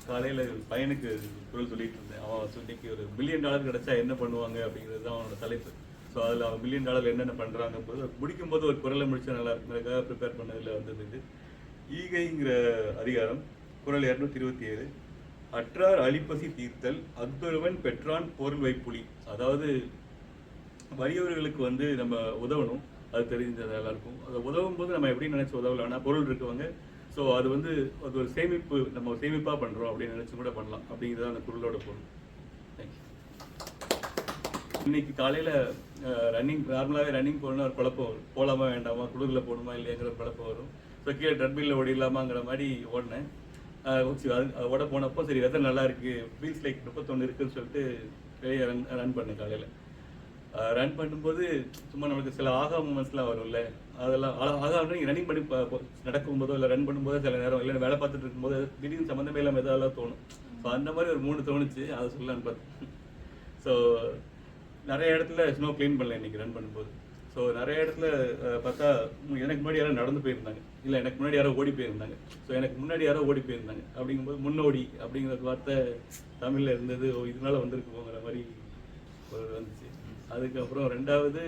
காலையில் பையனுக்கு குரல் சொல்லிட்டு இருந்தேன். அவன் இன்னைக்கு ஒரு $1 பில்லியன் கிடைச்சா என்ன பண்ணுவாங்க அப்படிங்கிறது தான் அவனோட தலைப்பு. ஸோ அதில் அவன் $1 பில்லியன் என்னென்ன பண்ணுறாங்க போது முடிக்கும்போது ஒரு குரலை முடிச்சா நல்லா இருக்குங்கிறதுக்காக ப்ரிப்பேர் பண்ணதில் வந்தது இது. ஈகைங்கிற அதிகாரம், குறள் 227. அற்றார் அழிப்பசி தீர்த்தல் அஃதொருவன் பெற்றான் பொருள் வைப்புலி. அதாவது வறியவர்களுக்கு வந்து நம்ம உதவணும், அது தெரிஞ்சது எல்லாருக்கும். அதை உதவும் போது நம்ம எப்படி நினைச்சு உதவலாம்னா, பொருள் இருக்கவங்க ஸோ அது வந்து அது ஒரு சேமிப்பு, நம்ம சேமிப்பாக பண்ணுறோம் அப்படின்னு நினச்சி கூட பண்ணலாம் அப்படிங்கிறது அந்த குறளோட பொருள். தேங்க்யூ. இன்னைக்கு காலையில் ரன்னிங், நார்மலாகவே ரன்னிங் போகணுன்னா ஒரு குழப்பம் வரும், போகலாமா வேண்டாமா, குளிரில் போகணுமா இல்லைங்கிற ஒரு குழப்பம் வரும். ஸோ கீழே ட்ரெட்மில்ல ஓடிடலாமாங்கிற மாதிரி ஓடினேன். அது ஓட போனப்போ சரி வெதர் நல்லா இருக்குது, ஃபீல்ஸ் லைக் 31 இருக்குதுன்னு சொல்லிட்டு வெளியே ரன் பண்ணேன். காலையில் ரன் பண்ணும்போது சும்மா நமக்கு சில ஆகா மூமெண்ட்ஸ்லாம் வரும்ல, அதெல்லாம் ஆகா நீங்கள் ரன்னிங் பண்ணி நடக்கும்போதோ இல்லை ரன் பண்ணும்போதோ சில நேரம் இல்லை வேலை பார்த்துட்டு இருக்கும்போது திடீர்னு சம்மந்தமே இல்லாமல் எதாவது தோணும். ஸோ அந்த மாதிரி ஒரு 3 தோணுச்சு, அதை சொல்லலான்னு பார்த்தேன். ஸோ நிறைய இடத்துல ஸ்னோ க்ளீன் பண்ணல இன்றைக்கி ரன் பண்ணும்போது. ஸோ நிறைய இடத்துல பார்த்தா எனக்கு முன்னாடி யாரோ நடந்து போயிருந்தாங்க, இல்லை எனக்கு முன்னாடி யாரோ ஓடி போயிருந்தாங்க. ஸோ எனக்கு முன்னாடி யாரோ ஓடி போயிருந்தாங்க அப்படிங்கும்போது முன்னோடி அப்படிங்கிற வார்த்தை தமிழில் இருந்தது. இதனால வந்திருக்குங்கிற மாதிரி ஒரு வந்துச்சு. அதுக்கப்புறம் ரெண்டாவது,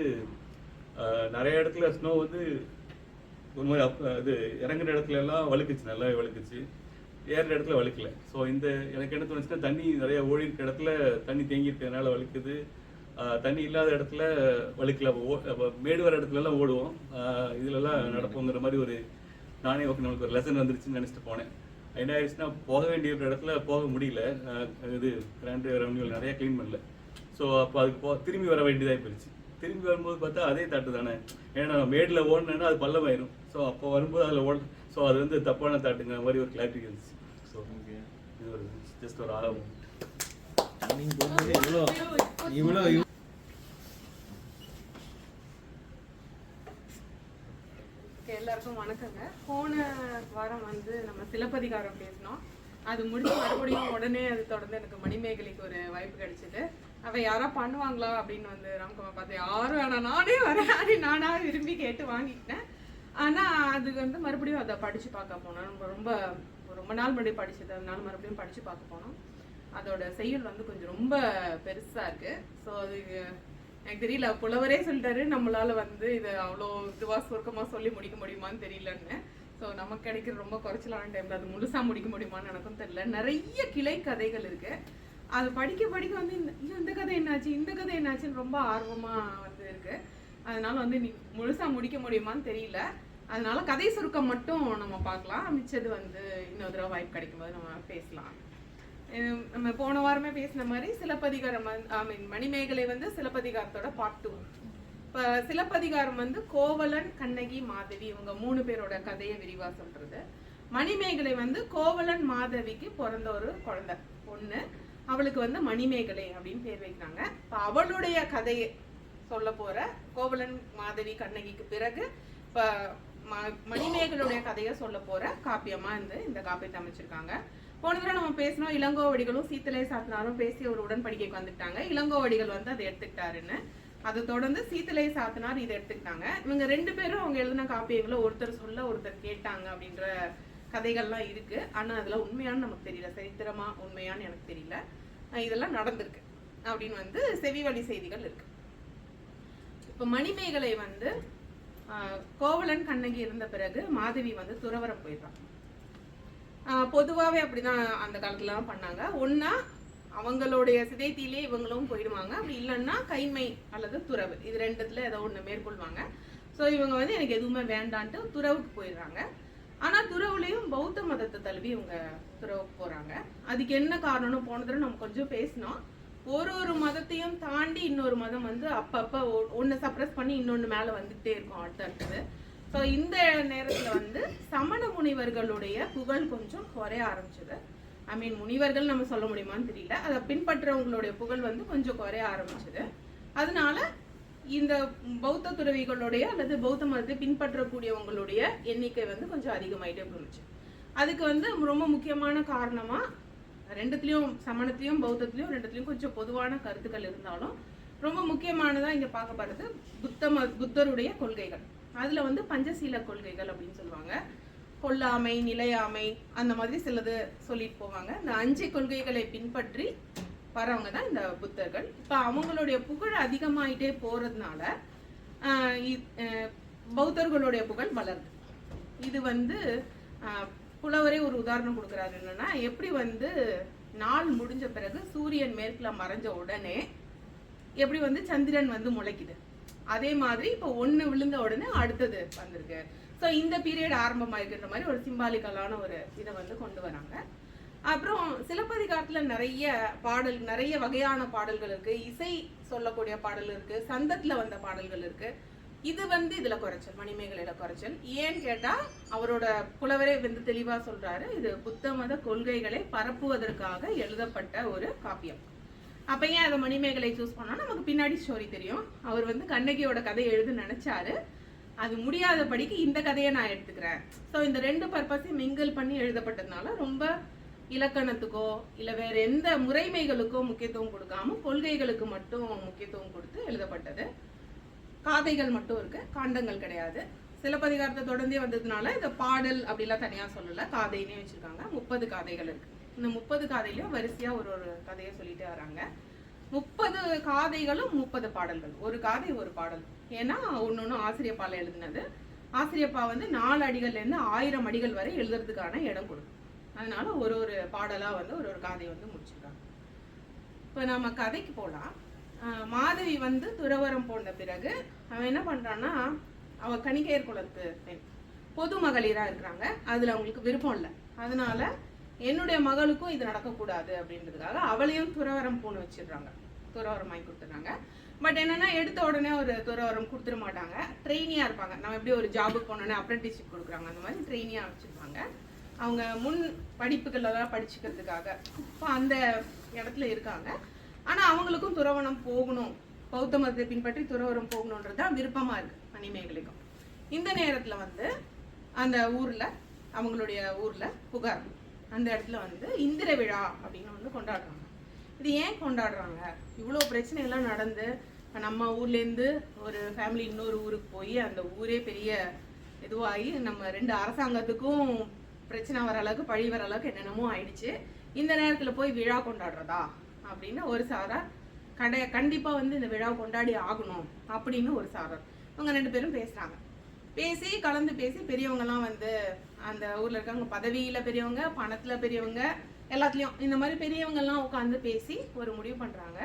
நிறைய இடத்துல ஸ்னோ வந்து ஒரு மாதிரி இது இறங்குற இடத்துல எல்லாம் வழுக்குச்சு, நல்லாவே வழுக்குச்சு, ஏறுற இடத்துல வழுக்கல. ஸோ இந்த எனக்கு என்ன தோணுச்சுன்னா, தண்ணி நிறைய ஓடி இருக்க இடத்துல தண்ணி தேங்கி இருக்கிறதுனால வழுக்குது, தண்ணி இல்லாத இடத்துல வழுக்கல. மேடு வர இடத்துலலாம் ஓடுவோம், இதுலலாம் நடப்போங்கிற மாதிரி ஒரு நானே நம்மளுக்கு ஒரு லெசன் வந்துருச்சுன்னு நினச்சிட்டு போனேன். என்ன ஆயிடுச்சுன்னா, போக வேண்டிய இடத்துல போக முடியல. இது கிராண்ட் ரெவன்யூவில் நிறையா க்ளீன் பண்ணல. ஸோ அப்போ அதுக்கு திரும்பி வர வேண்டியதாக போயிடுச்சு. திரும்பி வரும்போது பார்த்தா அதே தாட்டு தானே, ஏன்னா நம்ம மேடில் ஓடணுன்னா அது பள்ளமாயிரும். ஸோ அப்போ வரும்போது அதில் ஸோ அது வந்து தப்பான தாட்டுங்கிற மாதிரி ஒரு கிளாரிட்டி இருந்துச்சு. ஸோ இது ஒரு ஜஸ்ட் ஒரு ஆகும். எல்லாருக்கும் வணக்கங்க. போன வாரம் வந்து நம்ம சிலப்பதிகாரம் பேசினோம். அது முடிச்சு மறுபடியும் உடனே அது தொடர்ந்து எனக்கு மணிமேகலைக்கு ஒரு வாய்ப்பு கிடைச்சிது. அவ யாரா பண்ணுவாங்களா அப்படின்னு வந்து ராம்குமார் பார்த்து, யாரும் வேணாம் நானே வரேன் நானா விரும்பி கேட்டு வாங்கிக்கிட்டேன். ஆனால் அது வந்து மறுபடியும் அதை படித்து பார்க்க போனோம். ரொம்ப நாள் முன்னாடி படிச்சது, அதனால மறுபடியும் படித்து பார்க்க போனோம். அதோட செய்யுள் வந்து கொஞ்சம் ரொம்ப பெருசாக இருக்குது. ஸோ அது எனக்கு தெரியல, புலவரே சொல்லிட்டாரு நம்மளால வந்து இதை அவ்வளோ இதுவாக சுருக்கமாக சொல்லி முடிக்க முடியுமான்னு தெரியலன்னு. ஸோ நமக்கு கிடைக்கிற ரொம்ப குறைச்சலான டைமில் அது முழுசாக முடிக்க முடியுமான்னு எனக்கும் தெரியல. நிறைய கிளை கதைகள் இருக்குது. அது படிக்க படிக்க வந்து இந்த கதை என்னாச்சு, இந்த கதை என்னாச்சுன்னு ரொம்ப ஆர்வமாக வந்து இருக்குது. அதனால வந்து நீ முழுசாக முடிக்க முடியுமான்னு தெரியல. அதனால கதை சுருக்கம் மட்டும் நம்ம பார்க்கலாம், மிச்சது வந்து இன்னொரு தடவை வாய்ப்பு கிடைக்கும்போது நம்ம பேசலாம். நம்ம போன வாரமே பேசின மாதிரி சிலப்பதிகாரம் மணிமேகலை வந்து சிலப்பதிகாரத்தோட பார்ட் 2. இப்போ சிலப்பதிகாரம் வந்து கோவலன், கண்ணகி, மாதவி இவங்க 3 பேரோட கதையை விரிவாக சொல்றது. மணிமேகலை வந்து கோவலன் மாதவிக்கு பிறந்த ஒரு குழந்தை பொண்ணு, அவளுக்கு வந்து மணிமேகலை அப்படின்னு பேர் வைக்கிறாங்க. இப்போ அவளுடைய கதையை சொல்ல போற கோவலன், மாதவி, கண்ணகிக்கு பிறகு இப்போ மணிமேகலுடைய கதையை சொல்ல போற காப்பியமா இந்த காப்பியத்தை அமைச்சிருக்காங்க. போன தடவை நம்ம பேசினோம், இளங்கோவடிகளும் சீத்தலை சாத்தனாரும் பேசி ஒரு உடன்படிக்கைக்கு வந்துட்டாங்க. இளங்கோவடிகள் வந்து அதை எடுத்துக்கிட்டாருன்னு. அதை தொடர்ந்து சீத்தலை சாத்தனார் இதை எடுத்துக்கிட்டாங்க. இவங்க 2 பேரும் அவங்க எழுதின காப்பியங்களை ஒருத்தர் சொல்ல ஒருத்தர் கேட்டாங்க அப்படின்ற கதைகள்லாம் இருக்கு. ஆனா அதெல்லாம் உண்மையானு நமக்கு தெரியல, சரித்திரமா உண்மையானு எனக்கு தெரியல. இதெல்லாம் நடந்திருக்கு அப்படின்னு வந்து செவி வழி செய்திகள் இருக்கு. இப்ப மணிமேகலை வந்து கோவலன், கண்ணகி இருந்த பிறகு மாதவி வந்து துறவரம் போயிடுறான். பொதுவாகவே அப்படிதான் அந்த காலத்துலலாம் பண்ணாங்க. ஒன்னா அவங்களுடைய சிதைத்திலே இவங்களும் போயிடுவாங்க, அப்படி இல்லைன்னா கைமை அல்லது துறவு, இது 2த்துல ஏதோ ஒன்று மேற்கொள்வாங்க. ஸோ இவங்க வந்து எனக்கு எதுவுமே வேண்டான்ட்டு துறவுக்கு போயிடுறாங்க. ஆனால் துறவுலையும் பௌத்த மதத்தை தழுவி இவங்க துறவுக்கு போகிறாங்க. அதுக்கு என்ன காரணம்னு போன தடவை நம்ம கொஞ்சம் பேசினோம். ஒரு மதத்தையும் தாண்டி இன்னொரு மதம் வந்து அப்பப்போ ஒன்று சப்ரஸ் பண்ணி இன்னொன்று மேலே வந்துகிட்டே இருக்கும் அடுத்தடுத்தது. ஸோ இந்த நேரத்தில் வந்து சமண முனிவர்களுடைய புகழ் கொஞ்சம் குறைய ஆரம்பிச்சது. முனிவர்கள் நம்ம சொல்ல முடியுமான்னு தெரியல, அதை பின்பற்றவங்களுடைய புகழ் வந்து கொஞ்சம் குறைய ஆரம்பிச்சது. அதனால இந்த பௌத்த துறவிகளுடைய அல்லது பௌத்த மதத்தை பின்பற்றக்கூடியவங்களுடைய எண்ணிக்கை வந்து கொஞ்சம் அதிகமாயிட்டே போணுச்சு. அதுக்கு வந்து ரொம்ப முக்கியமான காரணமா 2த்துலயும், சமணத்திலையும் பௌத்தத்திலையும் 2த்துலயும் கொஞ்சம் பொதுவான கருத்துக்கள் இருந்தாலும் ரொம்ப முக்கியமானதா இங்க பார்க்கப்படுறது புத்தருடைய கொள்கைகள். அதுல வந்து பஞ்சசீல கொள்கைகள் அப்படின்னு சொல்லுவாங்க. கொல்லாமை, நிலையாமை, அந்த மாதிரி சிலது சொல்லிட்டு போவாங்க. இந்த 5 கொள்கைகளை பின்பற்றி வரவங்க தான் இந்த புத்தர்கள். இப்போ அவங்களுடைய புகழ் அதிகமாயிட்டே போறதுனால பௌத்தர்களுடைய புகழ் வளருது. இது வந்து புலவரே ஒரு உதாரணம் கொடுக்குறாரு. என்னன்னா, எப்படி வந்து நாள் முடிஞ்ச பிறகு சூரியன் மேற்குல மறைஞ்ச உடனே எப்படி வந்து சந்திரன் வந்து முளைக்குது, அதே மாதிரி இப்போ ஒன்று விழுந்த உடனே அடுத்தது வந்திருக்கு. ஸோ இந்த பீரியட் ஆரம்பமாயிருக்கின்ற மாதிரி ஒரு சிம்பாலிக்கலான ஒரு இதை வந்து கொண்டு வராங்க. அப்புறம் சிலப்பதிகாரத்தில் நிறைய வகையான பாடல்கள் இருக்கு. இசை சொல்லக்கூடிய பாடல் இருக்கு, சந்தத்துல வந்த பாடல்கள் இருக்கு. இது வந்து இதுல குறைச்சல், மணிமேகலையில குறைச்சல். ஏன்னு கேட்டா அவரோட புலவரே வந்து தெளிவா சொல்றாரு, இது புத்த மத கொள்கைகளை பரப்புவதற்காக எழுதப்பட்ட ஒரு காப்பியம். அப்ப ஏன் அதை மணிமேகலை சூஸ் பண்ணா, நமக்கு பின்னாடி ஸ்டோரி தெரியும். அவர் வந்து கண்ணகியோட கதையை எழுத நினைச்சாரு, அது முடியாதபடிக்கு இந்த கதையை நான் எடுத்துக்கிறேன். ஸோ இந்த 2 பர்பஸையும் மிங்கிள் பண்ணி எழுதப்பட்டதுனால ரொம்ப இலக்கணத்துக்கோ இல்லை வேற எந்த முறைமைகளுக்கோ முக்கியத்துவம் கொடுக்காம கொள்கைகளுக்கு மட்டும் முக்கியத்துவம் கொடுத்து எழுதப்பட்டது. காதைகள் மட்டும் இருக்கு, காண்டங்கள் கிடையாது. சிலப்பதிகாரத்தை தொடர்ந்தே வந்ததுனால இந்த பாடல் அப்படிலாம் தனியா சொல்லல, காதைன்னே வச்சிருக்காங்க. 30 காதைகள் இருக்கு. இந்த 30 காதையிலையும் வரிசையா ஒரு ஒரு கதையை சொல்லிட்டே வராங்க. 30 காதைகளும் 30 பாடல்கள், ஒரு காதை ஒரு பாடல். ஏன்னா ஒன்னொன்னு ஆசிரியப்பால எழுதினது. ஆசிரியப்பா வந்து 4 அடிகள்ல இருந்து 1000 அடிகள் வரை எழுதுறதுக்கான இடம் கொடுக்கும். அதனால ஒரு ஒரு பாடலா வந்து ஒரு ஒரு காதை வந்து முடிச்சிருக்காங்க. இப்போ நம்ம கதைக்கு போகலாம். மாதவி வந்து துறவரம் போன பிறகு அவன் என்ன பண்றான்னா, அவ கணிகையர் குலத்து பெண், பொது மகளிரா இருக்கிறாங்க. அதுல அவங்களுக்கு விருப்பம் இல்லை. அதனால என்னுடைய மகளுக்கும் இது நடக்கக்கூடாது அப்படின்றதுக்காக அவளையும் துறவரம் போன வச்சிடுறாங்க, துறவரம் வாங்கி கொடுத்துறாங்க. பட் என்னன்னா, எடுத்த உடனே ஒரு துறவரம் கொடுத்துட மாட்டாங்க, ட்ரெயினியா இருப்பாங்க. நம்ம எப்படி ஒரு ஜாபுக்கு போனோன்னே அப்ரெண்டிஸ்ஷிப் கொடுக்குறாங்க, அந்த மாதிரி ட்ரெயினியா வச்சிருப்பாங்க. அவங்க முன் படிப்புகளெல்லாம் படிச்சுக்கிறதுக்காக இப்போ அந்த இடத்துல இருக்காங்க. ஆனா அவங்களுக்கும் துறவரம் போகணும், பௌத்த மதத்தை பின்பற்றி துறவரம் போகணுன்றது தான் விருப்பமா இருக்கு மணிமேகலைக்கும். இந்த நேரத்துல வந்து அந்த ஊர்ல, அவங்களுடைய ஊர்ல புகார், அந்த இடத்துல வந்து இந்திர விழா அப்படின்னு வந்து கொண்டாடுறாங்க. இது ஏன் கொண்டாடுறாங்க? இவ்வளோ பிரச்சனை எல்லாம் நடந்து நம்ம ஊர்லேருந்து ஒரு ஃபேமிலி இன்னொரு ஊருக்கு போய் அந்த ஊரே பெரிய இதுவாகி நம்ம 2 அரசாங்கத்துக்கும் பிரச்சனை வர அளவுக்கு, பழி வர அளவுக்கு என்னென்னமோ ஆயிடுச்சு. இந்த நேரத்தில் போய் விழா கொண்டாடுறதா அப்படின்னு ஒரு சாரார், கண்டிப்பா வந்து இந்த விழாவை கொண்டாடி ஆகணும் அப்படின்னு ஒரு சாரார். அவங்க 2 பேரும் பேசுறாங்க. பேசி கலந்து பேசி பெரியவங்கலாம் வந்து அந்த ஊர்ல இருக்காங்க, பதவியில பெரியவங்க, பணத்துல பெரியவங்க, எல்லாத்துலயும் இந்த மாதிரி பெரியவங்க எல்லாம் உட்காந்து பேசி ஒரு முடிவு பண்றாங்க.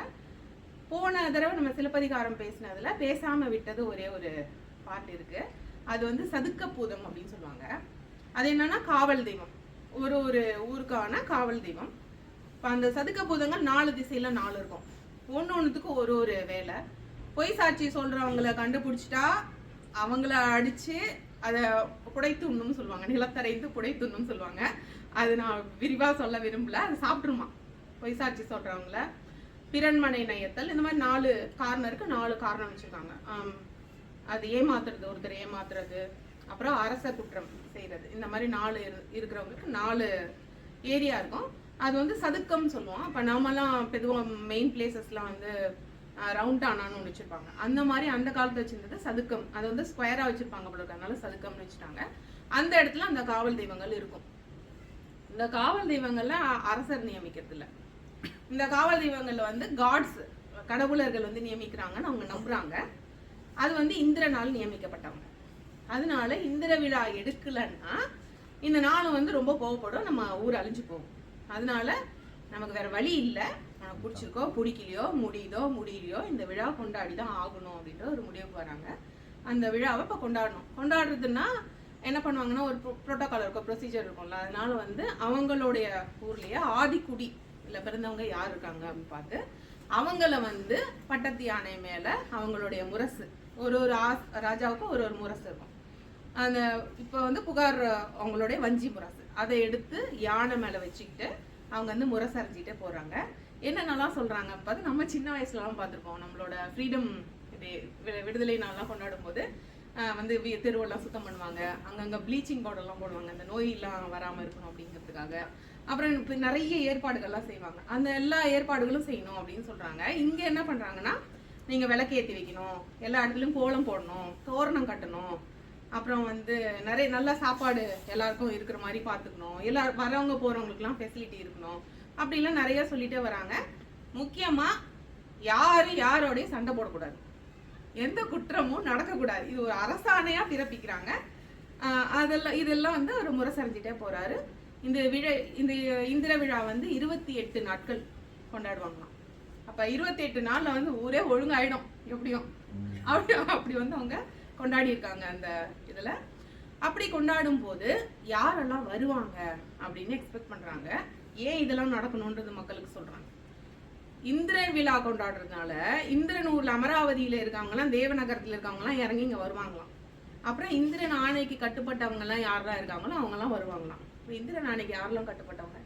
போன தடவை நம்ம சிலப்பதிகாரம் பேசினதுல பேசாம விட்டது ஒரே ஒரு பாட்டு இருக்கு. அது வந்து சதுக்க பூதம் அப்படின்னு சொல்லுவாங்க. அது என்னன்னா காவல் தெய்வம், ஒரு ஒரு ஊருக்கான காவல் தெய்வம். இப்போ அந்த சதுக்க பூதங்கள் 4 திசையில 4 இருக்கும். ஒன்னொன்னுத்துக்கு ஒரு ஒரு வேலை. பொய் சாட்சி சொல்றவங்களை கண்டுபிடிச்சிட்டா அவங்கள அடிச்சு அதை புடைத்துண்ணும் சொல்லுவாங்க, நிலத்தரைந்து புடைத்துண்ணும் சொல்லுவாங்க. அது நான் விரிவா சொல்ல விரும்பல. அது சாப்பிட்டுருமா பொய் சாட்சி சொல்றவங்கள. பிறன்மனை நயத்தல், இந்த மாதிரி 4 காரணருக்கு 4 காரணம் வச்சிருக்காங்க. அது ஏமாத்துறது, ஒருத்தர் ஏமாத்துறது, அப்புறம் அரச குற்றம் செய்யறது, இந்த மாதிரி 4 இருக்கிறவங்களுக்கு 4 ஏரியா இருக்கும். அது வந்து சதுக்கம் சொல்லுவோம். அப்போ நாமெல்லாம் பொதுவாக மெயின் பிளேசஸ்லாம் வந்து ரவுண்ட் ஆனான்னு ஒன்று வச்சிருப்பாங்க. அந்த மாதிரி அந்த காலத்தை வச்சிருந்தது சதுக்கம். அதை வந்து ஸ்கொயரா வச்சிருப்பாங்க போல, அதனால சதுக்கம்னு வச்சுட்டாங்க. அந்த இடத்துல அந்த காவல் தெய்வங்கள் இருக்கும். இந்த காவல் தெய்வங்கள்ல அரசர் நியமிக்கிறது இல்லை. இந்த காவல் தெய்வங்கள்ல வந்து காட்ஸ், கடவுளர்கள் வந்து நியமிக்கிறாங்கன்னு அவங்க நம்புறாங்க. அது வந்து இந்திரனால் நியமிக்கப்பட்டவங்க. அதனால இந்திர விழா எடுக்கலன்னா இந்த நாளும் வந்து ரொம்ப கோவப்படும், நம்ம ஊர் அழிஞ்சு போகும். அதனால நமக்கு வேற வழி இல்லை, நமக்கு பிடிச்சிருக்கோ பிடிக்கலையோ, முடியலையோ இந்த விழா கொண்டாடி தான் ஆகணும் அப்படின்ற ஒரு முடிவுக்கு வராங்க. அந்த விழாவை இப்போ கொண்டாடணும். கொண்டாடுறதுன்னா என்ன பண்ணுவாங்கன்னா, ஒரு ப்ரோட்டோகால் இருக்கும், ப்ரொசீஜர் இருக்கும்ல. அதனால வந்து அவங்களுடைய ஊர்லயே ஆதிக்குடி இல்லை பிறந்தவங்க யார் இருக்காங்க அப்படின்னு பார்த்து அவங்கள வந்து பட்டத்து யானை மேல அவங்களுடைய முரசு, ஒரு ஒரு ராஜாவுக்கும் ஒரு ஒரு முரசு இருக்கும். அந்த இப்போ வந்து புகார் அவங்களுடைய வஞ்சி முரசு, அதை எடுத்து யானை மேல வச்சுக்கிட்டு அவங்க வந்து முரசு அரைஞ்சிட்டே போறாங்க. என்னென்னலாம் சொல்றாங்க பார்த்து நம்ம சின்ன வயசுலலாம் பார்த்துருப்போம். நம்மளோட ஃப்ரீடம் விடுதலை நாள்லாம் கொண்டாடும் போது வந்து தெருவெல்லாம் சுத்தம் பண்ணுவாங்க, அங்கங்க ப்ளீச்சிங் பவுடர்லாம் போடுவாங்க, அந்த நோயெல்லாம் வராமல் இருக்கணும் அப்படிங்கிறதுக்காக. அப்புறம் இப்போ நிறைய ஏற்பாடுகள்லாம் செய்வாங்க. அந்த எல்லா ஏற்பாடுகளும் செய்யணும் அப்படின்னு சொல்றாங்க. இங்க என்ன பண்றாங்கன்னா, நீங்க விளக்கு ஏற்றி வைக்கணும், எல்லா இடத்துலையும் கோலம் போடணும், தோரணம் கட்டணும், அப்புறம் வந்து நிறைய நல்ல சாப்பாடு எல்லாருக்கும் இருக்கிற மாதிரி பார்த்துக்கணும், எல்லாரும் வரவங்க போறவங்களுக்குலாம் ஃபெசிலிட்டி இருக்கணும் அப்படிலாம் நிறைய சொல்லிட்டே வராங்க. முக்கியமா யாரோடையும் சண்டை போடக்கூடாது, எந்த குற்றமும் நடக்கக்கூடாது. இது ஒரு அரசாணையா பிறப்பிக்கிறாங்க. இதெல்லாம் வந்து ஒரு முறை செஞ்சுட்டே போறாரு. இந்த இந்திர விழா வந்து 28 நாட்கள் கொண்டாடுவாங்களாம். அப்ப 28 நாள்ல வந்து ஊரே ஒழுங்காயிடும் எப்படியும். அப்படி வந்து அவங்க கொண்டாடி இருக்காங்க அந்த இதுல. அப்படி கொண்டாடும் போது யாரெல்லாம் வருவாங்க அப்படின்னு எக்ஸ்பெக்ட் பண்றாங்க, ஏன் இதெல்லாம் நடக்கணும்ன்றது மக்களுக்கு சொல்றாங்க. இந்திரன் விழா கொண்டாடுறதுனால இந்திரனூர்ல அமராவதியில இருக்காங்களாம், தேவநகரத்துல இருக்காங்களாம் இறங்கி இங்க வருவாங்களாம். அப்புறம் இந்திரன் ஆணைக்கு கட்டுப்பட்டவங்க எல்லாம் யாரெல்லாம் இருக்காங்களோ அவங்க எல்லாம் வருவாங்களாம். இந்திரன் ஆணைக்கு யாரெல்லாம் கட்டுப்பட்டவங்க?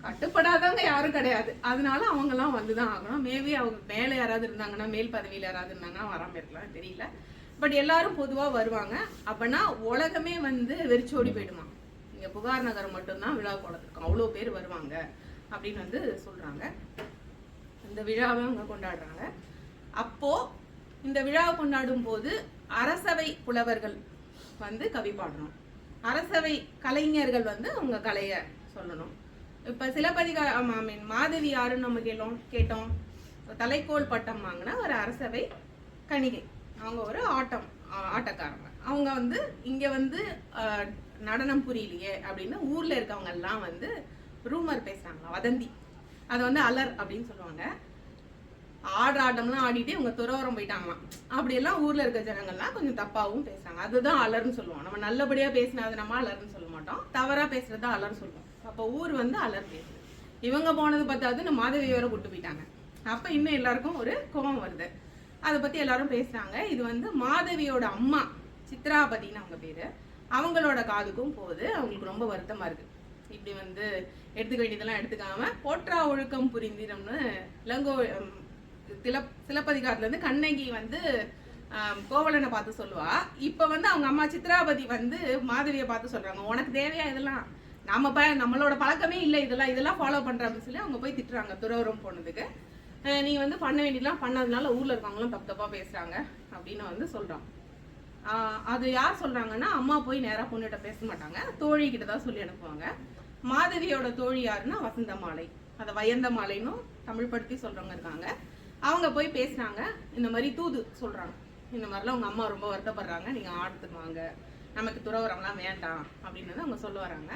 கட்டுப்படாதவங்க யாரும் கிடையாது. அதனால அவங்க எல்லாம் வந்துதான் ஆகணும். மேபி அவங்க மேல யாராவது இருந்தாங்கன்னா, மேல் பதவியில யாராவது இருந்தாங்கன்னா வராம இருக்கலாம், தெரியல. பட் எல்லாரும் பொதுவா வருவாங்க. அப்பனா உலகமே வந்து வெறிச்சோடி போயிடுமா. இங்க புகார் நகரம் மட்டும்தான் விழா கொண்டாடுறதுக்கு அவ்வளோ பேர் வருவாங்க அப்படின்னு வந்து சொல்றாங்க. இந்த விழாவை அவங்க கொண்டாடுறாங்க. அப்போ இந்த விழாவை கொண்டாடும் போது அரசவை புலவர்கள் வந்து கவி பாடணும், அரசவை கலைஞர்கள் வந்து அவங்க கலைய சொல்லணும். இப்ப மாதவி யாருன்னு நம்ம கேட்டோம். தலைக்கோல் பட்டம் வாங்கின ஒரு அரசவை கணிகை, அவங்க ஒரு ஆட்டக்காரங்க. அவங்க வந்து இங்க வந்து நடனம் புரியலையே அப்படின்னு ஊர்ல இருக்கவங்க எல்லாம் வந்து ரூமர் பேசுறாங்க, வதந்தி. அதை வந்து அலர் அப்படின்னு சொல்லுவாங்க. ஆடுற ஆட்டம்லாம் ஆடிட்டு இவங்க துறவரம் போயிட்டாங்களாம் அப்படியெல்லாம் ஊர்ல இருக்க ஜனங்கள்லாம் கொஞ்சம் தப்பாவும் பேசுறாங்க. அதுதான் அலர்ன்னு சொல்லுவோம். நம்ம நல்லபடியா பேசினது நம்ம அலர்ன்னு சொல்ல மாட்டோம், தவறா பேசுறதா அலர் சொல்லுவோம். அப்போ ஊர் வந்து அலர் பேசுது. இவங்க போனது பார்த்தாது நம்ம மாதவி வேற கூட்டு போயிட்டாங்க. அப்ப இன்னும் எல்லாருக்கும் ஒரு கோபம் வருது. அதை பத்தி எல்லாரும் பேசுறாங்க. இது வந்து மாதவியோட அம்மா சித்ராபதினு அவங்க பேரு, அவங்களோட காதுக்கும் போகுது. அவங்களுக்கு ரொம்ப வருத்தமா இருக்கு. இப்படி வந்து எடுத்துக்க வேண்டியதெல்லாம் எடுத்துக்காம போற்றா ஒழுக்கம் புரிந்திரம்னு இளங்கோ சிலப்பதிகாரத்துல இருந்து கண்ணகி வந்து கோவலனை பார்த்து சொல்லுவா. இப்ப வந்து அவங்க அம்மா சித்ராபதி வந்து மாதவியை பார்த்து சொல்றாங்க, உனக்கு தேவையா இதெல்லாம், நம்மளோட பழக்கமே இல்லை, இதெல்லாம் ஃபாலோ பண்ற அப்படின்னு சொல்லி அவங்க போய் திட்டுறாங்க. துறவரம் போனதுக்கு நீ வந்து பண்ண வேண்டியதெல்லாம் பண்ணதுனால ஊர்ல இருக்கவங்களும் தப்பா பேசுறாங்க அப்படின்னு வந்து சொல்றாங்க. அது யார் சொல்றாங்கன்னா, அம்மா போய் நேரா பொண்ணுகிட்ட பேச மாட்டாங்க, தோழி கிட்ட தான் சொல்லி அனுப்புவாங்க. மாதவியோட தோழி யாருன்னா வசந்த மாலை, அதை வயந்த மாலைன்னு தமிழ் படுத்தி சொல்றவங்க இருக்காங்க. அவங்க போய் பேசுறாங்க, இந்த மாதிரி தூது சொல்றாங்க, இந்த மாதிரிலாம் உங்க அம்மா ரொம்ப வருத்தப்படுறாங்க, நீங்க ஆடுறதுக்கு வாங்க, நமக்கு துறவரம்லாம் வேண்டாம் அப்படின்னு அவங்க சொல்ல வராங்க.